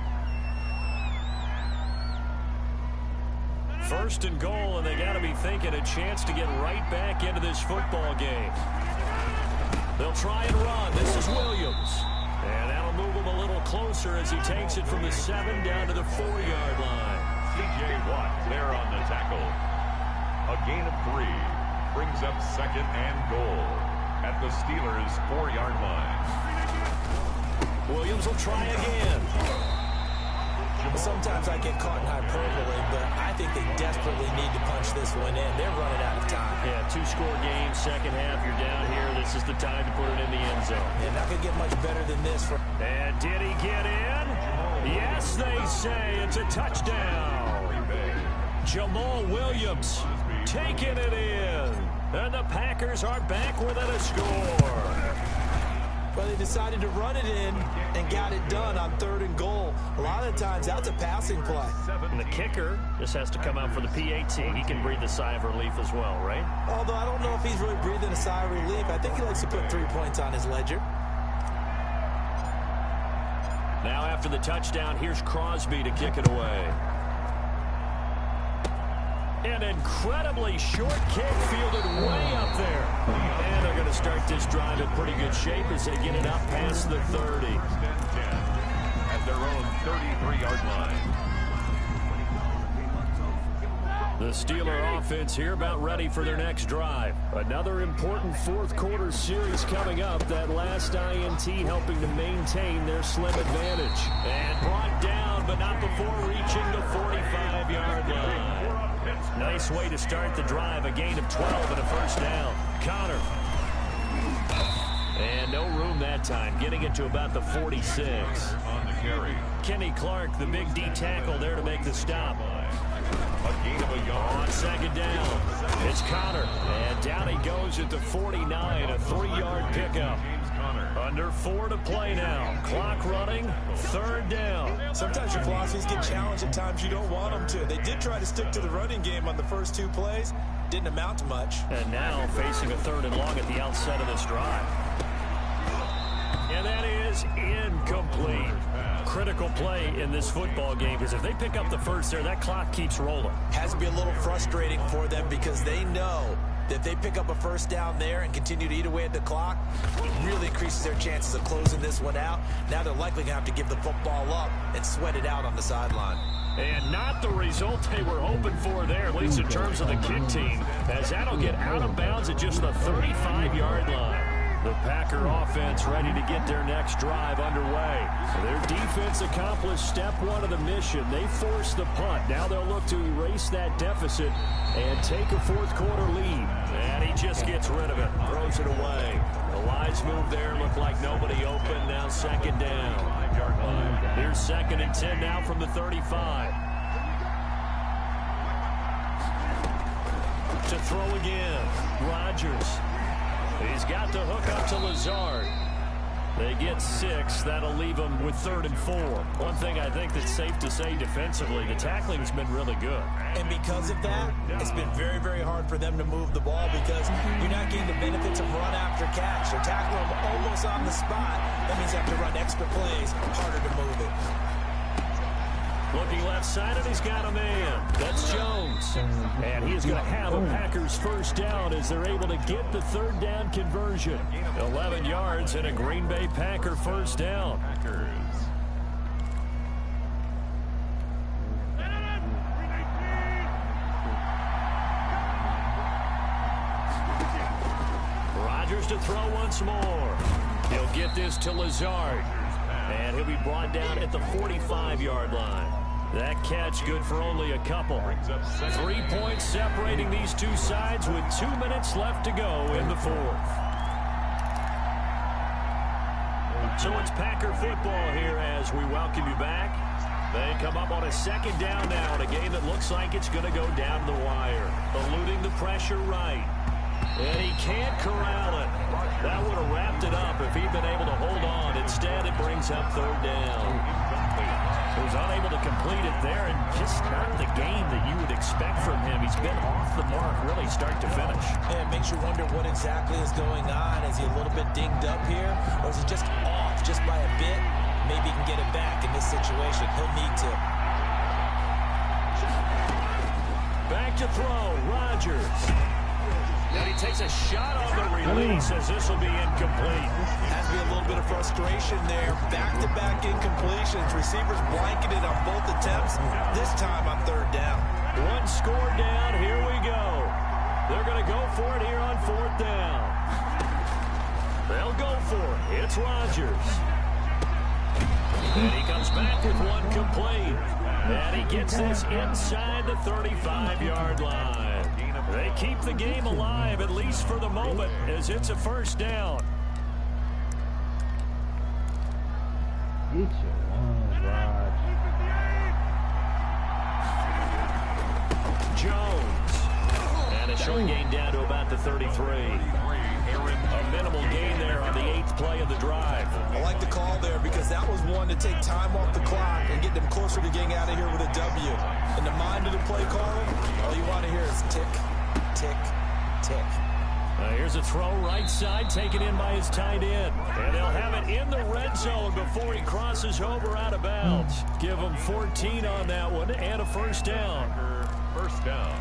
First and goal, and they got to be thinking a chance to get right back into this football game. They'll try and run. This is Williams. And that'll move him a little closer as he takes it from the 7 down to the 4-yard line. C.J. Watt there on the tackle. A gain of 3 brings up second and goal at the Steelers' 4-yard line. Williams will try again. Sometimes I get caught in hyperbole, but I think they desperately need to punch this one in. They're running out of time. Yeah, 2-score game, second half, you're down here. This is the time to put it in the end zone. And not going to get much better than this. And did he get in? Yes, they say it's a touchdown. Jamal Williams taking it in. And the Packers are back within a score. Well, they decided to run it in and got it done on 3rd and goal. A lot of the times, that's a passing play. And the kicker just has to come out for the PAT. He can breathe a sigh of relief as well, right? Although I don't know if he's really breathing a sigh of relief. I think he likes to put 3 points on his ledger. Now after the touchdown, here's Crosby to kick it away. An incredibly short kick fielded way up there. And they're going to start this drive in pretty good shape as they get it up past the 30. At their own 33-yard line. The Steeler offense here about ready for their next drive. Another important fourth quarter series coming up. That last INT helping to maintain their slim advantage. And brought down, but not before reaching the 45-yard line. Nice way to start the drive. A gain of 12 and a first down. Connor. And no room that time. Getting it to about the 46. On the carry. Kenny Clark, the big D tackle there to make the stop. A gain of a yard. On second down, it's Connor. And down he goes at the 49, a 3-yard pickup. Under 4 to play now. Clock running, 3rd down. Sometimes your philosophies get challenged at times you don't want them to. They did try to stick to the running game on the first 2 plays. Didn't amount to much. And now facing a 3rd and long at the outset of this drive. And that is incomplete. Critical play in this football game because if they pick up the first there, that clock keeps rolling. Has to be a little frustrating for them because they know that if they pick up a first down there and continue to eat away at the clock, it really increases their chances of closing this one out. Now they're likely going to have to give the football up and sweat it out on the sideline. And not the result they were hoping for there, at least in terms of the kick team, as that'll get out of bounds at just the 35-yard line. The Packer offense ready to get their next drive underway. Their defense accomplished step 1 of the mission. They forced the punt. Now they'll look to erase that deficit and take a fourth quarter lead. And he just gets rid of it, throws it away. The wise move there, looked like nobody open. Now second down. 5-yard line. Here's 2nd and 10 now from the 35. To throw again, Rodgers. He's got the hook up to Lazard. They get 6. That'll leave them with 3rd and 4. One thing I think that's safe to say defensively, the tackling's been really good. And because of that, it's been very, very hard for them to move the ball because you're not getting the benefits of run after catch. They're tackling them almost on the spot. That means you have to run extra plays, harder to move it. Looking left side, and he's got a man. That's Jones. And he's going to have a Packers first down as they're able to get the 3rd down conversion. 11 yards and a Green Bay Packer first down. Packers. Rogers to throw once more. He'll get this to Lazard. And he'll be brought down at the 45-yard line. That catch good for only a couple. 3 points separating these two sides with 2 minutes left to go in the fourth. So it's Packer football here as we welcome you back. They come up on a second down now in a game that looks like it's going to go down to the wire. Eluding the pressure right. And he can't corral it. That would have wrapped it up if he'd been able to hold on. Instead, it brings up third down. He was unable to complete it there, and just not the game that you would expect from him. He's been off the mark really start to finish. And it makes you wonder what exactly is going on. Is he a little bit dinged up here, or is he just off just by a bit? Maybe he can get it back in this situation. He'll need to. Back to throw, Rogers. And he takes a shot on the release as this will be incomplete. Has to be a little bit of frustration there. Back-to-back incompletions. Receivers blanketed on both attempts. This time on third down. One score down. Here we go. They're going to go for it here on fourth down. They'll go for it. It's Rogers. And he comes back with one complete. And he gets this inside the 35-yard line. They keep the game alive, at least for the moment, as it's a first down. Get your one, Rod. Jones. And a short gain down to about the 33. A minimal gain there on the 8th play of the drive. I like the call there because that was one to take time off the clock and get them closer to getting out of here with a W. In the mind of the play caller, all you want to hear is tick, tick, tick. Here's a throw right side taken in by his tight end. And they'll have it in the red zone before he crosses over out of bounds. Give him 14 on that one and a first down. First down.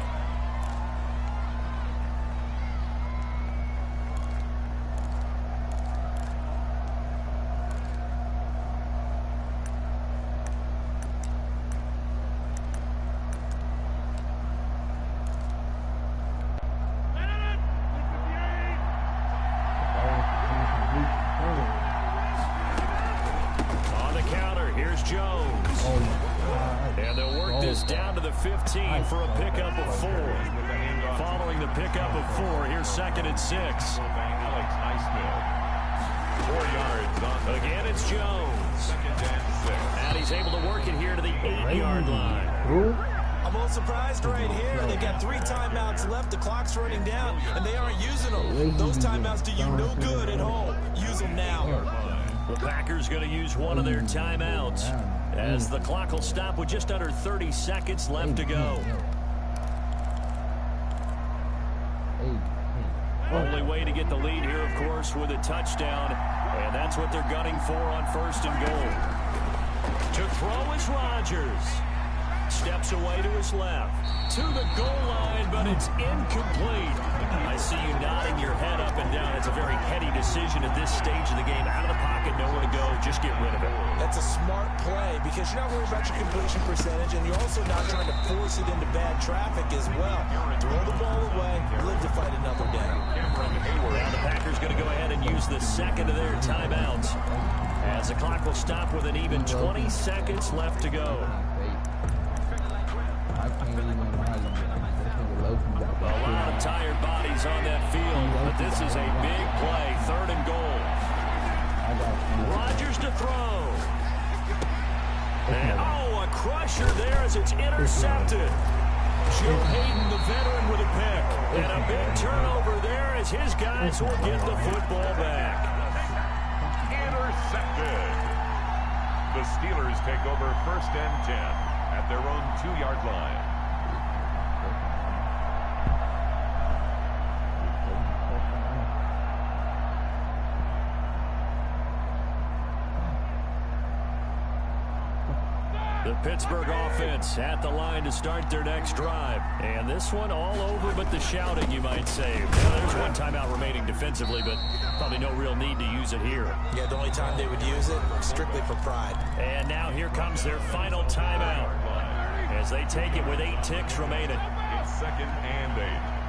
Down to the 15 for a pickup of 4. Following the pickup of 4, here's 2nd and 6. 4 yards on. Again, it's Jones. And he's able to work it here to the 8-yard line. I'm a little surprised right here. They got 3 timeouts left. The clock's running down, and they aren't using them. Those timeouts do you no good at home. Use them now. The Packers going to use one of their timeouts as the clock will stop with just under 30 seconds left to go. Only way to get the lead here, of course, with a touchdown, and that's what they're gunning for on 1st and goal. To throw is Rogers. Steps away to his left. To the goal line, but it's incomplete. I see you nodding your head up and down. It's a very heady decision at this stage of the game. Out of the pocket, nowhere to go. Just get rid of it. That's a smart play because you're not worried about your completion percentage, and you're also not trying to force it into bad traffic as well. Throw the ball away, live to fight another down. Now the Packers going to go ahead and use the 2nd of their timeouts as the clock will stop with an even 20 seconds left to go. A lot of tired bodies on that field, but this is a big play. 3rd and goal. Rogers to throw. And, a crusher there as it's intercepted. Joe Hayden, the veteran, with a pick. And a big turnover there as his guys will get the football back. Intercepted. The Steelers take over 1st and 10 at their own 2-yard line. The Pittsburgh offense at the line to start their next drive. And this one all over but the shouting, you might say. Well, there's one timeout remaining defensively, but probably no real need to use it here. Yeah, the only time they would use it, strictly for pride. And now here comes their final timeout as they take it with 8 ticks remaining. It's 2nd and 8.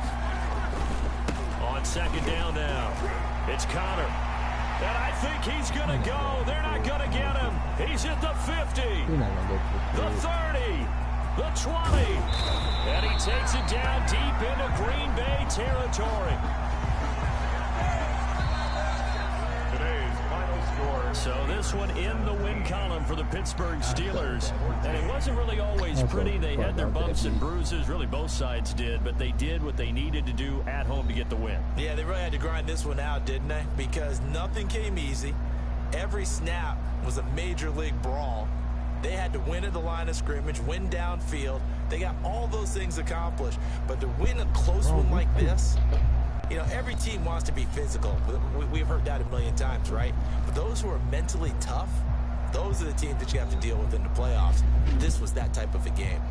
On 2nd down now. It's Connor. And I think he's going to go. They're not going to get him. He's at the 50. You're not gonna go The 30. The 20. And he takes it down deep into Green Bay territory. Today's final score. So this one in the win column for the Pittsburgh Steelers. And it wasn't really always pretty. They had their bumps and bruises. Really, both sides did. But they did what they needed to do at home to get the win. Yeah, they really had to grind this one out, didn't they? Because nothing came easy. Every snap was a major league brawl. They had to win at the line of scrimmage, win downfield. They got all those things accomplished. But to win a close one like this, you know, every team wants to be physical. We've heard that a million times, right? But those who are mentally tough, those are the teams that you have to deal with in the playoffs. This was that type of a game.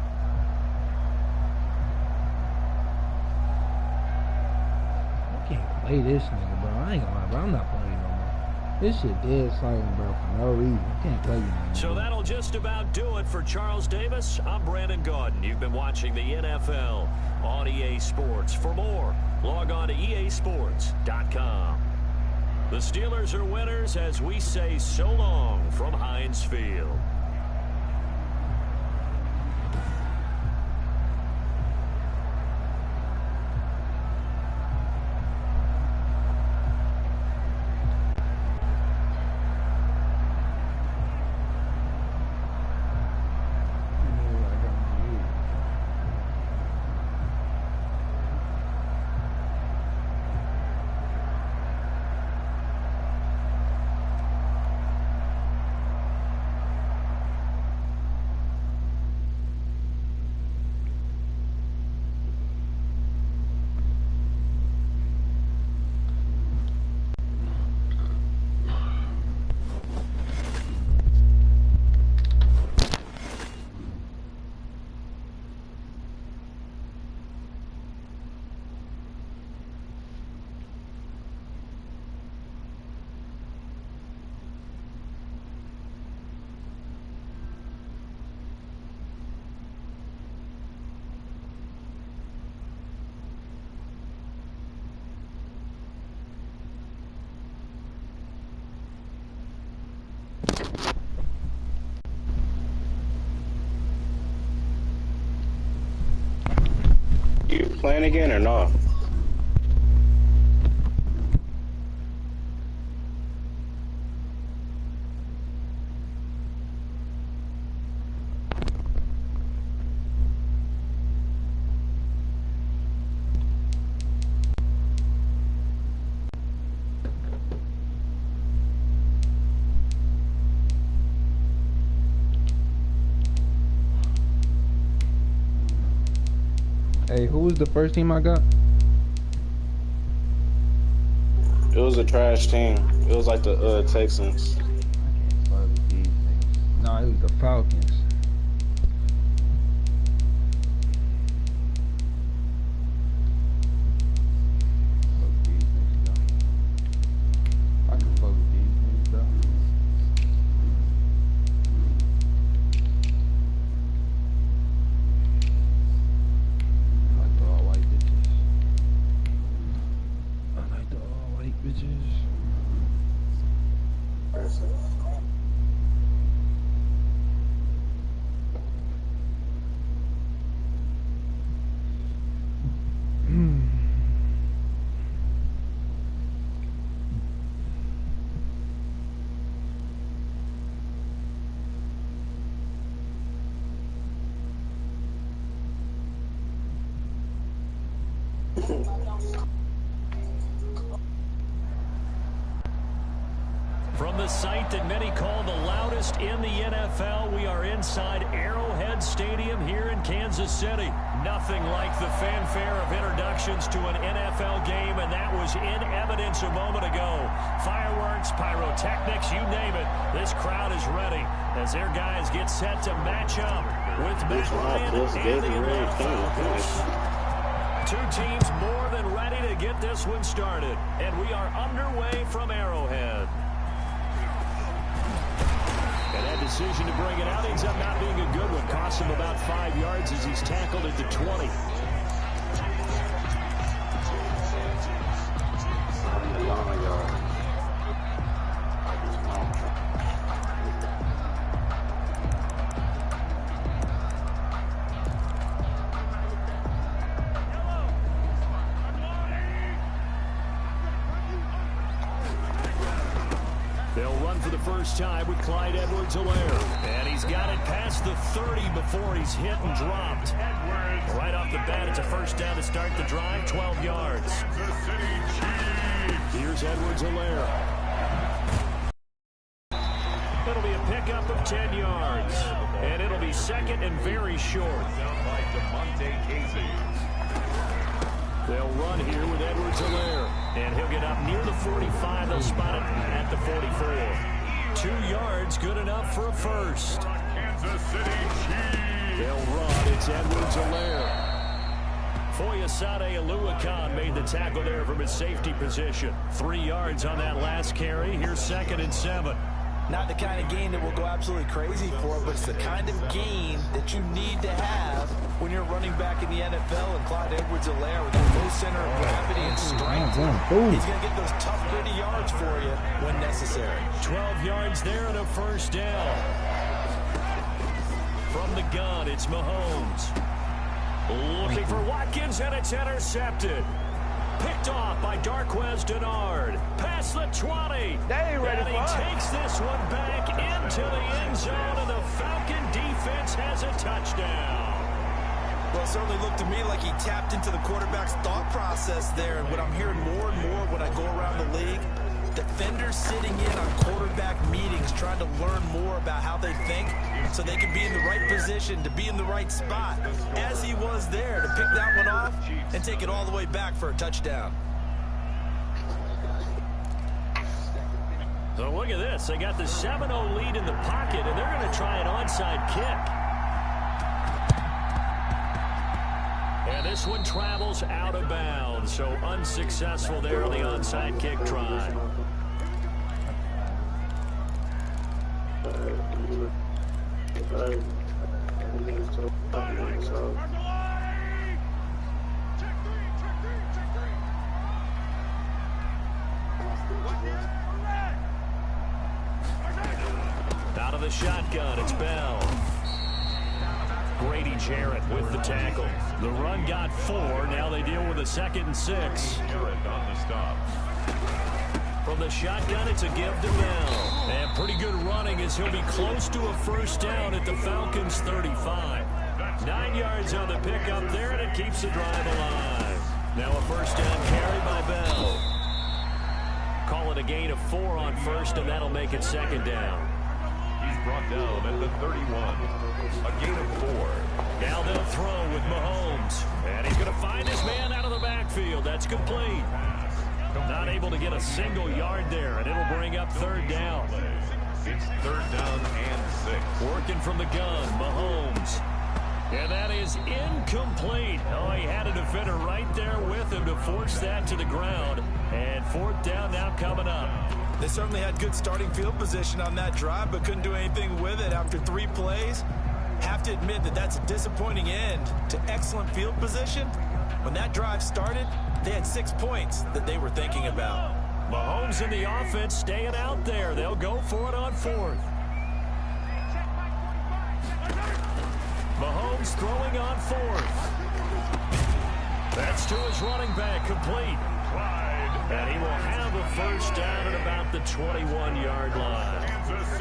I can't play this nigga, bro. I ain't gonna lie, bro. I'm not playing no more. This shit dead silent, bro, for no reason. I can't play you no more. So that'll just about do it for Charles Davis. I'm Brandon Gaudin. You've been watching the NFL on EA Sports. For more, log on to easports.com. The Steelers are winners as we say so long from Heinz Field. You playing again or not? Hey, who was the first team I got? It was a trash team. It was like the Texans. I can't fuck with these niggas. No, it was the Falcons. Fuck with these niggas, though. I can fuck with these niggas, though. I like the all white bitches. I like the all white bitches. From the site that many call the loudest in the NFL, we are inside Arrowhead Stadium here in Kansas City. Nothing like the fanfare of introductions to an NFL game, and that was in evidence a moment ago. Fireworks, pyrotechnics, you name it. This crowd is ready as their guys get set to match up with Matt Ryan and the Atlanta Falcons. Two teams more than ready to get this one started, and we are underway from Arrowhead. And that decision to bring it out ends up not being a good one. Cost him about 5 yards as he's tackled at the 20. Long yard. run for the first time with Clyde Edwards-Helaire. And he's got it past the 30 before he's hit and dropped. Right off the bat, it's a first down to start the drive, 12 yards. Here's Edwards-Helaire. It'll be a pickup of 10 yards. And it'll be second and very short. They'll run here with Edwards-Helaire. And he'll get up near the 45. They'll spot it at the 44. 2 yards, good enough for a first. Kansas City Chiefs. They'll run. It's Edwards-Helaire. Foyesade Oluwakan made the tackle there from his safety position. 3 yards on that last carry. Here's second and 7. Not the kind of gain that we'll go absolutely crazy for, but it's the kind of gain that you need to have when you're running back in the NFL. And Clyde Edwards-Helaire with that low center of gravity and strength, he's going to get those tough, gritty yards for you when necessary. 12 yards there and a first down. From the gun, it's Mahomes. Looking for Watkins, and it's intercepted. Picked off by Darqueze Dennard. Past the 20. And he takes this one back into the end zone, and the Falcon defense has a touchdown. Well, it certainly looked to me like he tapped into the quarterback's thought process there. And what I'm hearing more and more when I go around the league, defenders sitting in on quarterback meetings trying to learn more about how they think so they can be in the right position to be in the right spot, as he was there to pick that one off and take it all the way back for a touchdown. So look at this. They got the 7-0 lead in the pocket, and they're going to try an onside kick. And this one travels out of bounds, so unsuccessful there on the onside kick try. Out of the shotgun, it's Bell. Grady Jarrett with the tackle. The run got 4. Now they deal with a 2nd and 6. Jarrett on the stop. From the shotgun, it's a give to Bell. And pretty good running as he'll be close to a first down at the Falcons' 35. 9 yards on the pickup there, and it keeps the drive alive. Now a first down carry by Bell. Call it a gain of 4 on first, and that'll make it 2nd down. He's brought down at the 31. A gain of 4. Now they'll throw with Mahomes. And he's going to find his man out of the backfield. That's complete. Not able to get a single yard there, and it'll bring up 3rd down. It's 3rd down and 6. Working from the gun, Mahomes. And that is incomplete. Oh, he had a defender right there with him to force that to the ground. And 4th down now coming up. They certainly had good starting field position on that drive, but couldn't do anything with it after 3 plays. Have to admit that that's a disappointing end to excellent field position. When that drive started, they had 6 points that they were thinking about. Mahomes and the offense staying out there. They'll go for it on 4th. Mahomes throwing on 4th. That's to his running back, complete. And he will have a first down at about the 21-yard line.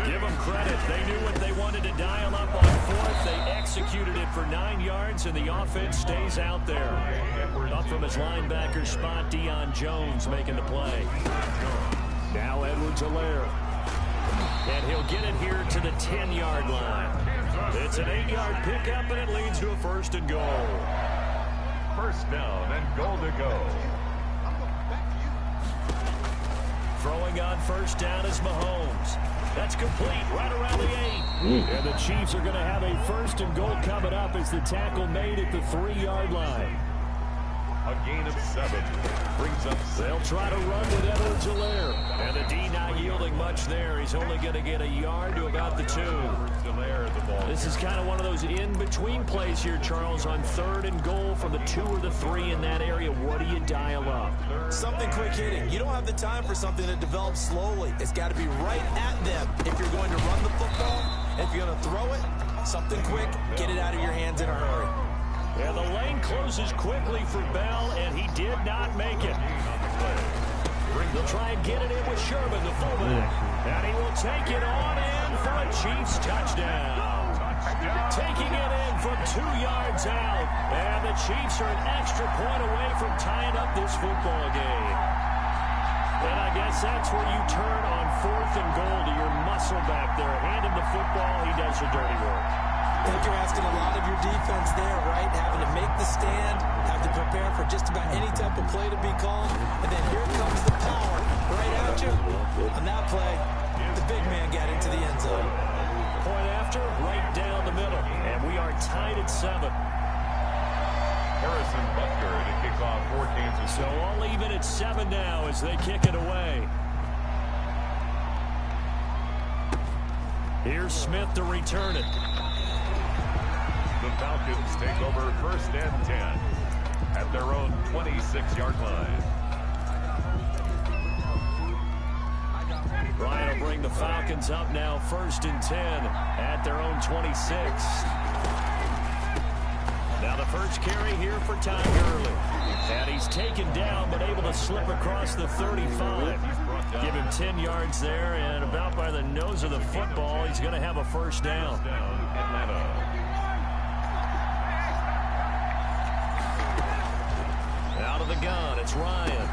Give them credit. They knew what they wanted to dial up on 4th. They executed it for 9 yards, and the offense stays out there. Up from his linebacker spot, Deion Jones making the play. Now Edwards-Helaire. And he'll get it here to the 10-yard line. It's an 8-yard pickup, and it leads to a 1st and goal. First down and goal to go. Throwing on first down is Mahomes. That's complete right around the 8. And the Chiefs are going to have a 1st and goal coming up as the tackle made at the 3-yard line. A gain of 7 brings up 6. They'll try to run with Edwards-Helaire. And the D not yielding much there. He's only going to get a yard to about the 2. This is kind of one of those in-between plays here, Charles, on 3rd and goal from the 2 or the 3 in that area. What do you dial up? Something quick hitting. You don't have the time for something that develops slowly. It's got to be right at them if you're going to run the football. If you're going to throw it, something quick, get it out of your hands in a hurry. And the lane closes quickly for Bell, and he did not make it. They'll try and get it in with Sherman, the fullback. And he will take it on in for a Chiefs touchdown. Taking it in from 2 yards out. And the Chiefs are an extra point away from tying up this football game. And I guess that's where you turn on 4th and goal to your muscle back there. Hand him the football, he does the dirty work. I think you're asking a lot of your defense there, right? Having to make the stand, have to prepare for just about any type of play to be called. And then here comes the power right at you. On that play, the big man got into the end zone. Point after, right down the middle. And we are tied at 7. Harrison Butker to kick off for Kansas City. So all even at 7 now as they kick it away. Here's Smith to return it. The Falcons take over 1st and 10 at their own 26-yard line. Ryan will bring the Falcons up now 1st and 10 at their own 26. Now the first carry here for Ty Gurley. And he's taken down but able to slip across the 35. Give him 10 yards there, and about by the nose of the football, he's going to have a first down. Atlanta. Out of the gun, it's Ryan.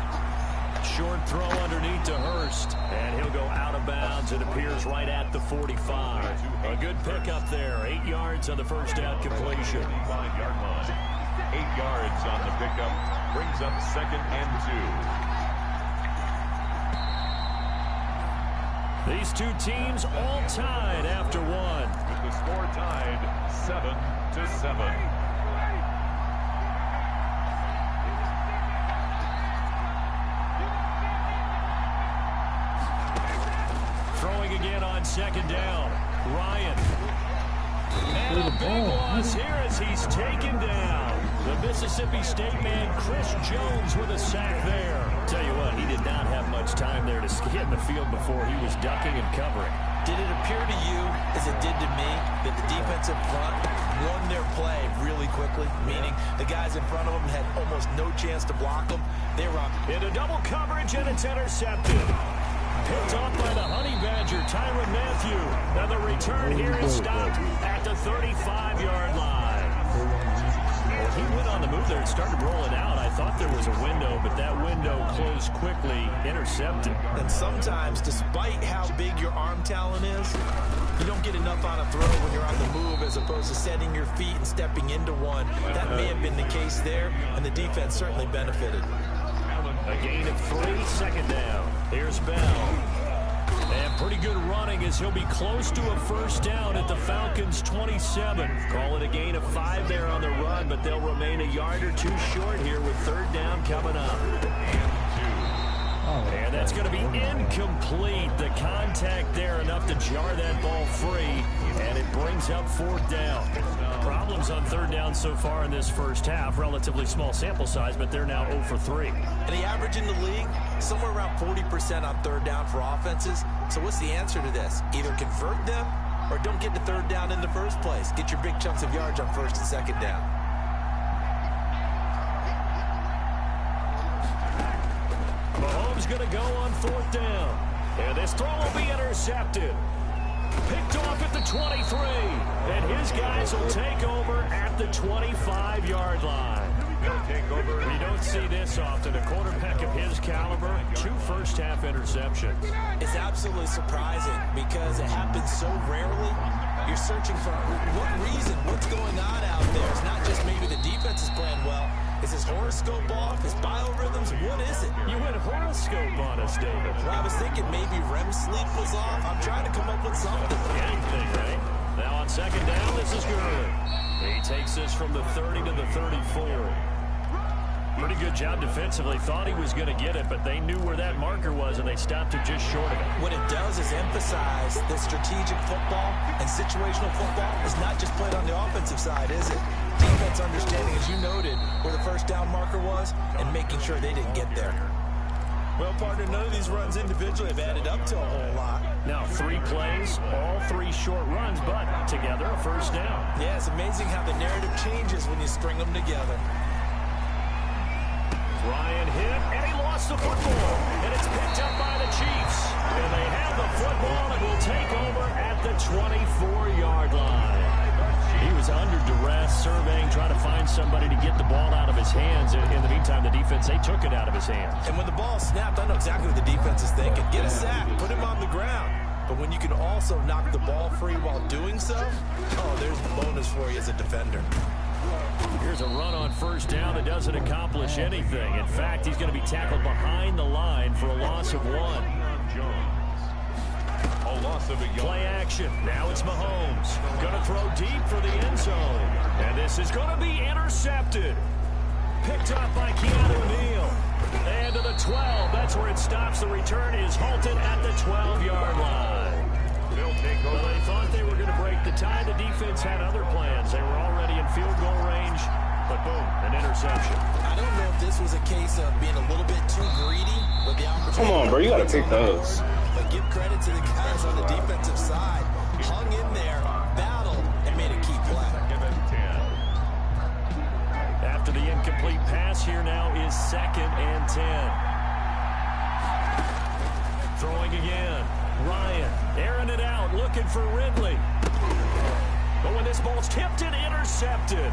Short throw underneath to Hurst, and he'll go out of bounds. It appears right at the 45. A good pickup there. 8 yards on the first down completion. 5-yard line. 8 yards on the pickup. Brings up 2nd and 2. These two teams all tied after 1. With the score tied 7-7. Throwing again on 2nd down. Ryan. And a big loss here as he's taken down. The Mississippi State man, Chris Jones, with a sack there. Tell you what, he did not have much time there to get in the field before he was ducking and covering. Did it appear to you, as it did to me, that the defensive front won their play really quickly? Meaning the guys in front of them had almost no chance to block them. They were into double coverage, and it's intercepted. Picked off by the Honey Badger, Tyrann Mathieu. Now the return here is stopped at the 35-yard line. Well, he went on the move there and started rolling out. I thought there was a window, but that window closed quickly, intercepted. And sometimes, despite how big your arm talent is, you don't get enough on a throw when you're on the move as opposed to setting your feet and stepping into one. That may have been the case there, and the defense certainly benefited. A gain of 3, 2nd down. Here's Bell. And pretty good running as he'll be close to a first down at the Falcons' 27. Call it a gain of 5 there on the run, but they'll remain a yard or 2 short here with 3rd down coming up. And that's going to be incomplete. The contact there enough to jar that ball free, and it brings up 4th down. Problems on 3rd down so far in this first half. Relatively small sample size, but they're now 0 for 3. And the average in the league, somewhere around 40% on 3rd down for offenses. So what's the answer to this? Either convert them or don't get to 3rd down in the first place. Get your big chunks of yards on 1st and 2nd down. Mahomes going to go on 4th down. And this throw will be intercepted. Picked off at the 23. And his guys will take over at the 25-yard line. They'll take over. We don't see this often. A quarterback of his caliber, 2 first-half interceptions. It's absolutely surprising because it happens so rarely. You're searching for what reason, what's going on out there. It's not just maybe the defense is playing well. Is his horoscope off? His biorhythms? What is it? You went horoscope on us, David. Well, I was thinking maybe REM sleep was off. I'm trying to come up with something. Anything, right? Now on 2nd down, this is Gurley. He takes this from the 30 to the 34. Pretty good job defensively. Thought he was going to get it, but they knew where that marker was, and they stopped him just short of it. What it does is emphasize that strategic football and situational football is not just played on the offensive side, is it? Defense understanding, as you noted, where the first down marker was and making sure they didn't get there. Well, partner, none of these runs individually have added up to a whole lot. Now 3 plays, all 3 short runs, but together a first down. Yeah, it's amazing how the narrative changes when you string them together. Ryan hit, and he lost lost the football, and it's picked up by the Chiefs. And they have the football and will take over at the 24-yard line. He was under duress, surveying, trying to find somebody to get the ball out of his hands. In the meantime, the defense, they took it out of his hands. And when the ball snapped, I know exactly what the defense is thinking. Get a sack, put him on the ground. But when you can also knock the ball free while doing so, oh, there's the bonus for you as a defender. Here's a run on first down that doesn't accomplish anything. In fact, he's going to be tackled behind the line for a loss of 1. A loss of a yard. Play action. Now it's Mahomes. Going to throw deep for the end zone. And this is going to be intercepted. Picked up by Keanu Neal. And to the 12. That's where it stops. The return is halted at the 12-yard line. They'll take over. Well, they thought they were going to break the tie. The defense had other plans. They were already in field goal range. But boom, an interception. I don't know if this was a case of being a little bit too greedy with the opportunity. Come on, bro. You got to pick those. But give credit to the guys on the defensive side. Hung in there, battled, and made a key play. After the incomplete pass, here now is 2nd and 10. Throwing again. Ryan airing it out, looking for Ridley. But when this ball's tipped and intercepted.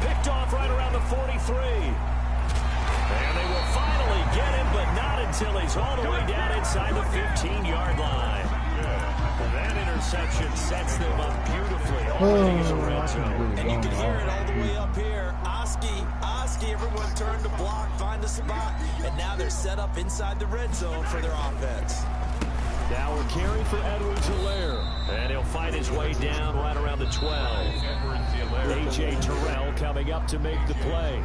Picked off right around the 43. And they will finally get him, but not until he's all the way down inside the 15-yard line. That interception sets them up beautifully already in the red zone. And you can hear it all the way up here. Oski, everyone turned to block, find a spot, and now they're set up inside the red zone for their offense. Now we're carrying for Edwards-Helaire, and he'll fight his way down right around the 12. A.J. Terrell coming up to make the play.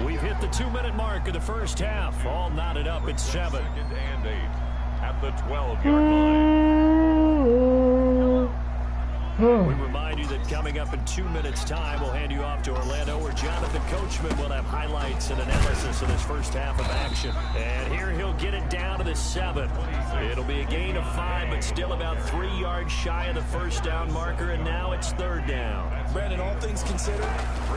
We've hit the 2-minute mark of the first half. All knotted up at 7. And 8 at the 12-yard line. We remind you that coming up in 2 minutes' time, we'll hand you off to Orlando, where Jonathan Coachman will have highlights and analysis of this first half of action. And here he'll get it down to the 7. It'll be a gain of 5, but still about 3 yards shy of the first down marker, and now it's 3rd down. Brandon, all things considered,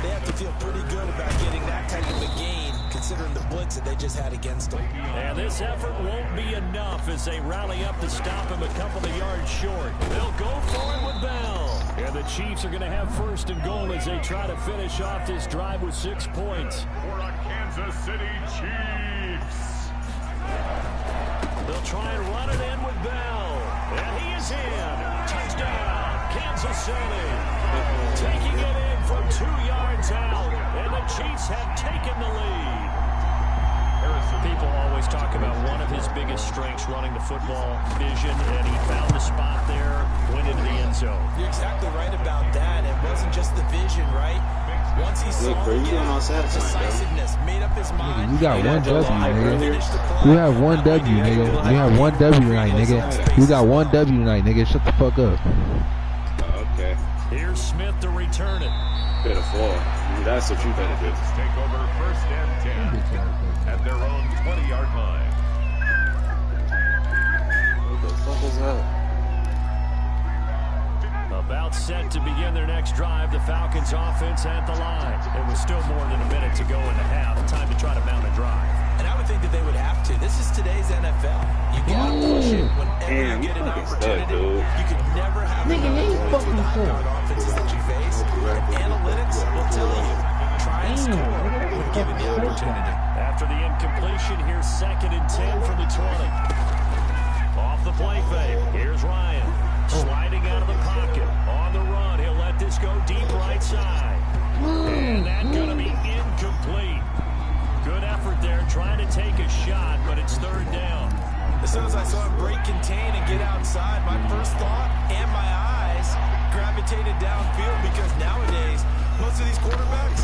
they have to feel pretty good about getting that type of a gain, considering the blitz that they just had against them. And this effort won't be enough as they rally up to stop him a couple of yards short. They'll go for it with Bell. And the Chiefs are going to have 1st and goal as they try to finish off this drive with 6 points. For the Kansas City Chiefs. They'll try and run it in with Bell. And he is in. Touchdown, Kansas City. Taking it in from 2 yards out. And the Chiefs have taken the lead. People always talk about one of his biggest strengths running the football, vision, and he found the spot there, went into the end zone. You're exactly right about that. It wasn't just the vision, right? Once he saw decisiveness, made up his mind. You got one W, nigga. You have one W, nigga. You have one W tonight, nigga. You got one W tonight, nigga. Shut the fuck up. Okay. Here's Smith to return it. Pitiful. That's what you better do. Take over 1st and 10 at their own 20-yard line. What the fuck is that? About set to begin their next drive, the Falcons offense at the line. It was still more than a minute to go in the half. Time to try to mount a drive. And I would think that they would have to. This is today's NFL. You got to push it whenever you get an opportunity. You could never have enough points with the high-powered offenses that you face. And analytics will tell you, try and score when given the opportunity. After the incompletion, here's 2nd and 10 from the 20. Off the play fake, here's Ryan. Sliding out of the pocket. On the run, he'll let this go deep right side. And that's going to be incomplete. Good effort there, trying to take a shot, but it's 3rd down. As soon as I saw him break contain and get outside, my first thought and my eyes gravitated downfield, because nowadays, most of these quarterbacks,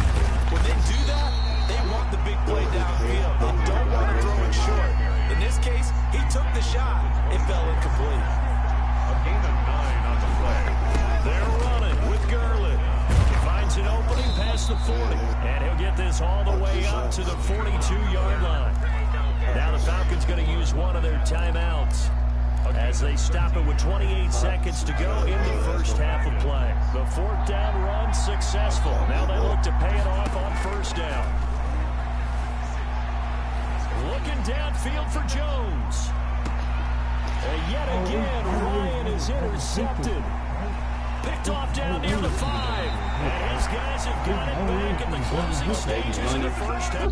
when they do that, they want the big play downfield. They don't want to throw it short. In this case, he took the shot. It fell incomplete. A gain of 9 on the play. They're running with Gurley. He finds an opening past the 40. And he'll get this all the way up to the 42-yard line. Now the Falcons going to use one of their timeouts as they stop it with 28 seconds to go in the first half of play. The 4th down run successful. Now they look to pay it off on 1st down. Looking downfield for Jones. And yet again, Ryan is intercepted. Picked off down near the 5. And his guys have got it back at the closing stages of the first half.